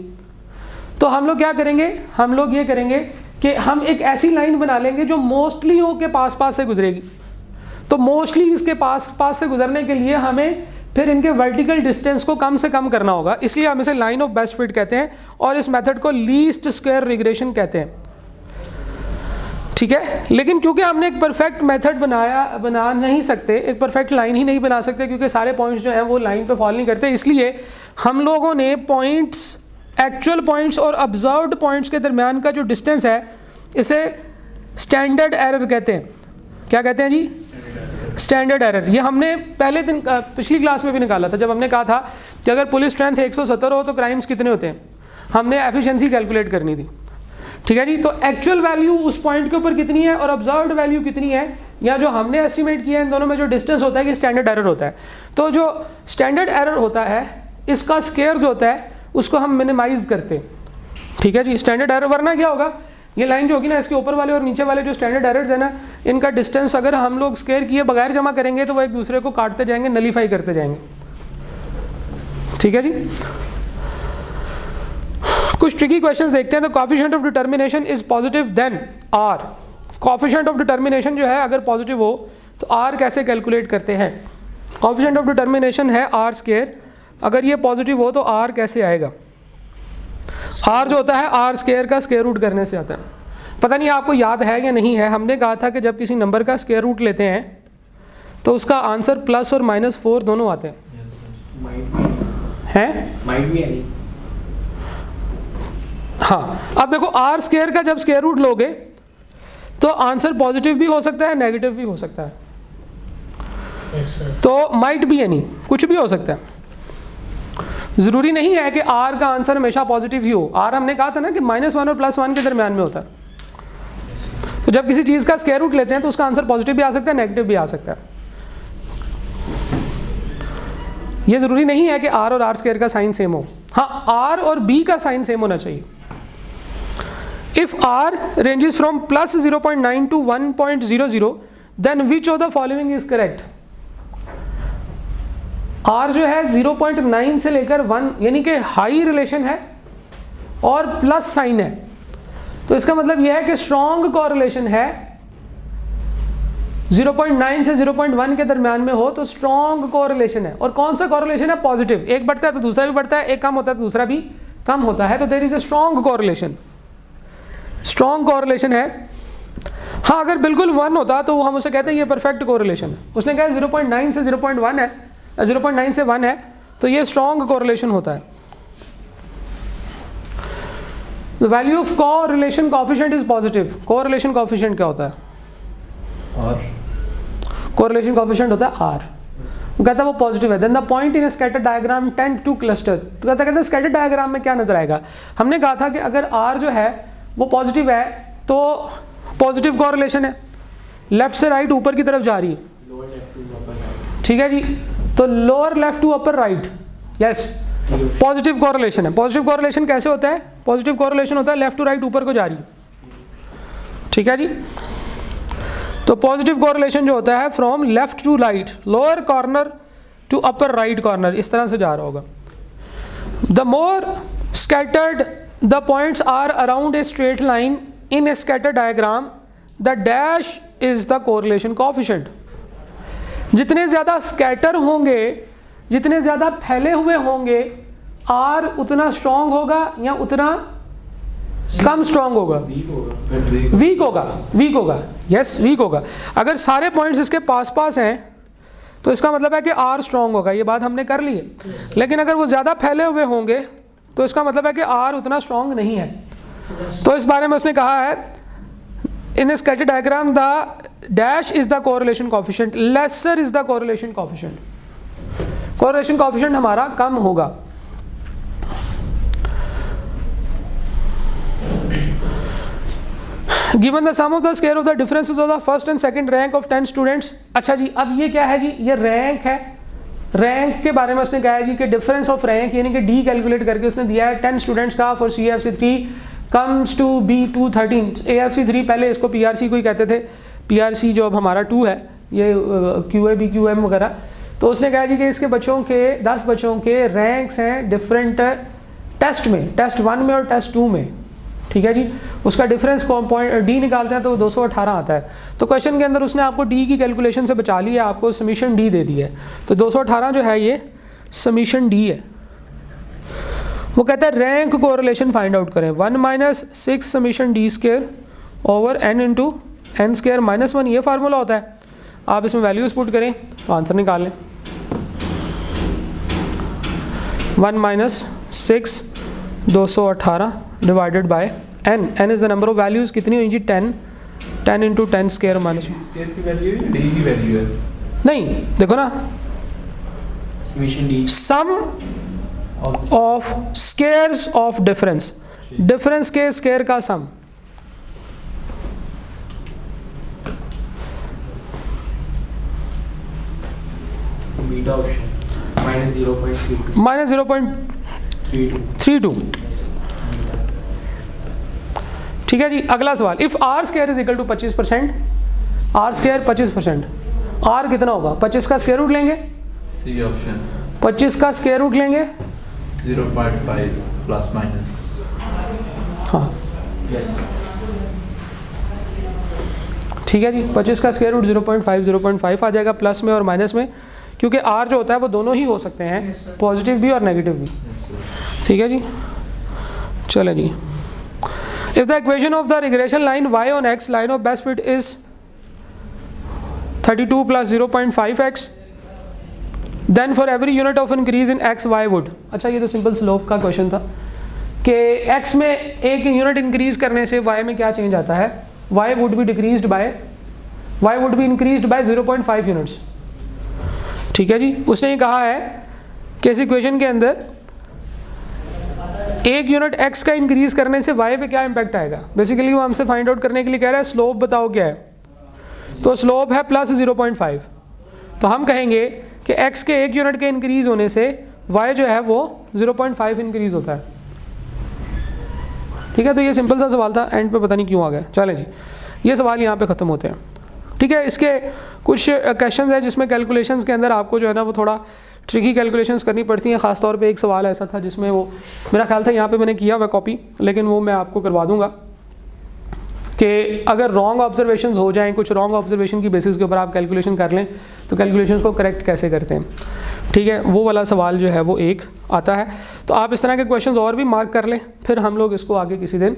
तो हम लोग क्या करेंगे, हम लोग ये करेंगे कि हम एक ऐसी लाइन बना लेंगे जो मोस्टलीयों के पास पास से गुजरेगी। तो मोस्टली इसके पास पास से गुजरने के लिए हमें फिर इनके वर्टिकल डिस्टेंस को कम से कम करना होगा, इसलिए हम इसे लाइन ऑफ बेस्ट फिट कहते हैं, और इस मेथड को लीस्ट स्क्वायर रिग्रेशन कहते हैं, ठीक है। लेकिन क्योंकि हमने एक परफेक्ट मेथड बना नहीं सकते, एक परफेक्ट लाइन ही नहीं बना सकते, क्योंकि सारे पॉइंट्स जो हैं वो लाइन पे फॉल नहीं करते, इसलिए हम लोगों ने पॉइंट्स, एक्चुअल पॉइंट्स और ऑब्जर्व्ड पॉइंट्स के दरमियान का जो डिस्टेंस है इसे स्टैंडर्ड एरर कहते हैं। क्या कहते हैं जी? स्टैंडर्ड एरर, ये हमने पहले दिन पिछली क्लास में भी निकाला था जब हमने कहा था कि अगर पुलिस स्ट्रेंथ 170 हो तो क्राइम्स कितने होते हैं, हमने एफिशिएंसी कैलकुलेट करनी थी, ठीक है जी। तो एक्चुअल वैल्यू उस पॉइंट के ऊपर कितनी है और ऑब्जर्व्ड वैल्यू कितनी है, या जो हमने एस्टिमेट किया है, इन दोनों में जो डिस्टेंस होता है कि स्टैंडर्ड एरर होता है। तो जो स्टैंडर्ड एरर होता है इसका स्केयर जो होता है उसको हम मिनिमाइज करते हैं, ठीक है जी। स्टैंडर्ड एरर, वरना क्या होगा, ये लाइन जो होगी ना, इसके ऊपर वाले और नीचे वाले जो स्टैंडर्ड एरर्स है ना, इनका डिस्टेंस अगर हम लोग स्केयर किए बगैर जमा करेंगे तो वो एक दूसरे को काटते जाएंगे, नलीफाई करते जाएंगे, ठीक है जी। कुछ ट्रिकी क्वेश्चंस देखते हैं। तो coefficient of determination is positive then r, coefficient of determination जो है अगर पॉजिटिव हो तो आर कैसे कैलकुलेट करते हैं। कोएफिशिएंट ऑफ डिटर्मिनेशन है आर स्केयर, अगर ये पॉजिटिव हो तो आर कैसे आएगा। आर जो होता है आर स्केयर का स्केयर रूट करने से आता है। पता नहीं आपको याद है या नहीं है, हमने कहा था कि जब किसी नंबर का स्केयर रूट लेते हैं तो उसका आंसर प्लस और -4 दोनों आते हैं, हैं? हाँ, अब देखो आर स्केयर का जब स्केयर रूट लोगे तो आंसर पॉजिटिव भी हो सकता है, नेगेटिव भी हो सकता है, तो माइट बी एनी, कुछ भी हो सकता है। ज़रूरी नहीं है कि आर का आंसर हमेशा पॉजिटिव ही हो। आर हमने कहा था ना कि -1 और +1 के दरमियान में होता है। तो जब किसी चीज़ का स्क्वायर रूट लेते हैं तो उसका आंसर पॉजिटिव भी आ सकता है, नेगेटिव भी आ सकता है। ये ज़रूरी नहीं है कि आर और आर स्क्वायर का साइन सेम हो। हाँ, आर और बी का साइन सेम होना चाहिए। If r ranges from +0.9 to 1.00 then which of the following is correct. R जो है 0.9 से लेकर 1 यानी कि हाई रिलेशन है और प्लस साइन है, तो इसका मतलब यह है कि स्ट्रॉन्ग कोरिलेशन है। 0.9 से 0.1 के दरमियान में हो तो स्ट्रॉन्ग कोरिलेशन है। और कौन सा कोरिलेशन है? पॉजिटिव। एक बढ़ता है तो दूसरा भी बढ़ता है, एक कम होता है तो दूसरा भी कम होता है, तो there is a strong correlation, strong correlation है। हाँ, अगर बिल्कुल 1 होता तो हम उसे कहते हैं ये परफेक्ट कोरिलेशन है। उसने कहा 0.9 से 0.1 है, 0.9 से 1 है, तो ये स्ट्रॉन्ग कोरिलेशन होता है। The value of correlation coefficient is positive. Correlation coefficient क्या होता है? और कोरिलेशन कोएफिशिएंट होता है आर। वो कहता है वो पॉजिटिव है। Then the point in scatter diagram tend to cluster. तो कहता है स्कैटर डायग्राम में क्या नजर आएगा? हमने कहा था कि अगर आर जो है वो पॉजिटिव है तो पॉजिटिव कोरिलेशन है, लेफ्ट से राइट ऊपर की तरफ जा रही है, ठीक है जी। तो lower left to upper right, yes, positive correlation है। पॉजिटिव कोरिलेशन कैसे होता है? पॉजिटिव कोरिलेशन होता है लेफ्ट टू राइट ऊपर को जा रही है, ठीक है जी। तो पॉजिटिव कोरिलेशन जो होता है from left to right, lower corner to upper right corner, इस तरह से जा रहा होगा। The more scattered the points are around a straight line in a scatter diagram the dash is the correlation coefficient. जितने ज़्यादा स्कैटर होंगे, जितने ज़्यादा फैले हुए होंगे, आर उतना स्ट्रॉन्ग होगा या उतना कम स्ट्रॉन्ग होगा? वीक होगा, वीक होगा, यस, वीक होगा। अगर सारे पॉइंट्स इसके पास पास हैं तो इसका मतलब है कि आर स्ट्रॉन्ग होगा, ये बात हमने कर ली है। लेकिन अगर वो ज़्यादा फैले हुए होंगे तो इसका मतलब है कि आर उतना स्ट्रॉन्ग नहीं है। तो इस बारे में उसने कहा है in scatter diagram the dash is the correlation coefficient, lesser is the correlation coefficient. Correlation coefficient हमारा कम होगा। Given the sum of the square of the differences of the first and second rank of 10 students. अच्छा जी, अब ये क्या है जी? ये रैंक है। रैंक के बारे में उसने कहा है जी कि डिफरेंस ऑफ रैंक यानी कि डी कैलकुलेट करके उसने दिया है 10 स्टूडेंट्स का for CFC3 comes to be 213। AFC3 पहले इसको PRC को ही कहते थे, PRC जो अब हमारा 2 है, ये QA BQM वगैरह। तो उसने कहा जी कि इसके बच्चों के 10 बच्चों के रैंक्स हैं डिफरेंट टेस्ट में, टेस्ट 1 में और टेस्ट 2 में, ठीक है जी। उसका डिफरेंस पॉइंट डी निकालते हैं तो 218 आता है। तो क्वेश्चन के अंदर उसने आपको डी की कैलकुलेशन से बचा लिया, आपको समीशन डी दे दी है। तो 218 जो है ये समीशन डी है। वो कहता है रैंक कोरिलेशन फाइंड आउट करें। 1 - 6 summation D square over n into n square -1, ये फार्मूला होता है। आप इसमें वैल्यूज पुट करें तो आंसर निकाल लें। 1 - 6 218 divided by n। n is the number of values. कितनी हुई जी? 10 10 इंटू 10 स्क्वायर -1। स्केयर की वैल्यू है, डी की वैल्यू है। नहीं, देखो ना, Summation D. Sum of squares of difference, difference के स्केयर का sum. Beta option. Minus 0.32. Minus 0.32। ठीक है जी, अगला सवाल, if r square is equal to 25%, r square 25%, r कितना होगा? 25 का स्केयर रूट लेंगे, सी ऑप्शन 25 का स्केयर रूट लेंगे, 0.5 प्लस माइनस। हाँ Yes. ठीक है जी, 25 का स्केयर रूट 0.5 आ जाएगा प्लस में और माइनस में, क्योंकि आर जो होता है वो दोनों ही हो सकते हैं, पॉजिटिव भी और नेगेटिव भी। ठीक है जी, चले जी, if the equation of the regression line y on x, line of best fit is 32 plus 0.5x, then for every unit of increase in x y would. अच्छा, ये तो सिंपल स्लोप का क्वेश्चन था कि x में एक यूनिट इंक्रीज करने से y में क्या चेंज आता है, y would be decreased bye, y would be increased by 0.5 units. ठीक है जी, उसने ये कहा है कि इस इक्वेशन के अंदर एक यूनिट x का इंक्रीज करने से y पे क्या इंपैक्ट आएगा। बेसिकली वो हमसे फाइंड आउट करने के लिए कह रहा है स्लोप बताओ क्या है, तो स्लोप है प्लस 0.5, तो हम कहेंगे कि x के एक यूनिट के इंक्रीज होने से y जो है वो 0.5 इंक्रीज होता है। ठीक है, तो ये सिंपल सा सवाल था, एंड पे पता नहीं क्यों आ गया। चलें जी, ये सवाल यहाँ पे ख़त्म होते हैं। ठीक है, इसके कुछ क्वेश्चंस हैं जिसमें कैलकुलेशंस के अंदर आपको जो है ना वो थोड़ा ट्रिकी कैलकुलेशंस करनी पड़ती हैं। ख़ास तौर पे एक सवाल ऐसा था जिसमें वो मेरा ख्याल था यहाँ पे मैंने किया हुआ कॉपी, लेकिन वो मैं आपको करवा दूंगा कि अगर रॉन्ग ऑब्जर्वेशंस हो जाएं, कुछ रॉन्ग ऑब्जर्वेशन की बेसिस के ऊपर आप कैलकुलेशन कर लें तो कैलकुलेशंस को करेक्ट कैसे करते हैं। ठीक है, वो वाला सवाल जो है वो एक आता है, तो आप इस तरह के क्वेश्चंस और भी मार्क कर लें, फिर हम लोग इसको आगे किसी दिन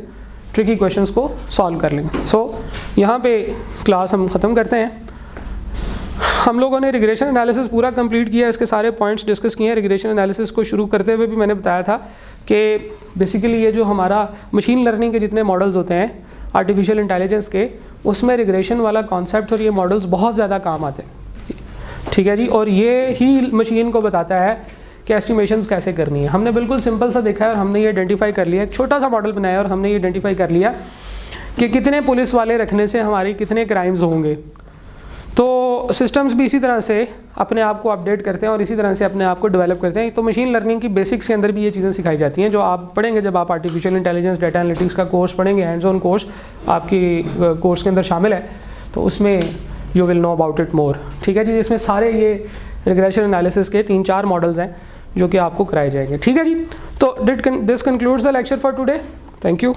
ट्रिकी क्वेश्चंस को सॉल्व कर लेंगे। सो यहाँ पे क्लास हम ख़त्म करते हैं। हम लोगों ने रिग्रेशन एनालिसिस पूरा कंप्लीट किया, इसके सारे पॉइंट्स डिस्कस किए हैं। रिग्रेशन एनालिसिस को शुरू करते हुए भी मैंने बताया था कि बेसिकली ये जो हमारा मशीन लर्निंग के जितने मॉडल्स होते हैं आर्टिफिशियल इंटेलिजेंस के, उसमें रिग्रेशन वाला कॉन्सेप्ट और ये मॉडल्स बहुत ज़्यादा काम आते हैं। ठीक है जी, और ये ही मशीन को बताता है कि एस्टिमेशंस कैसे करनी है। हमने बिल्कुल सिंपल सा देखा है और हमने ये आइडेंटिफाई कर लिया, एक छोटा सा मॉडल बनाया और हमने ये आइडेंटिफाई कर लिया कि कितने पुलिस वाले रखने से हमारे कितने क्राइम्स होंगे। तो सिस्टम्स भी इसी तरह से अपने आप को अपडेट करते हैं और इसी तरह से अपने आप को डेवलप करते हैं। तो मशीन लर्निंग की बेसिक्स के अंदर भी ये चीज़ें सिखाई जाती हैं जो आप पढ़ेंगे जब आप आर्टिफिशियल इंटेलिजेंस डेटा एनालिटिक्स का कोर्स पढ़ेंगे। हैंड्स ऑन कोर्स आपकी कोर्स के अंदर शामिल है, तो उसमें you will know about it more. ठीक है जी, इसमें सारे ये रिग्रेशन एनालिसिस के 3-4 मॉडल्स हैं जो कि आपको कराए जाएंगे। ठीक है जी, तो this concludes the lecture for today. Thank you.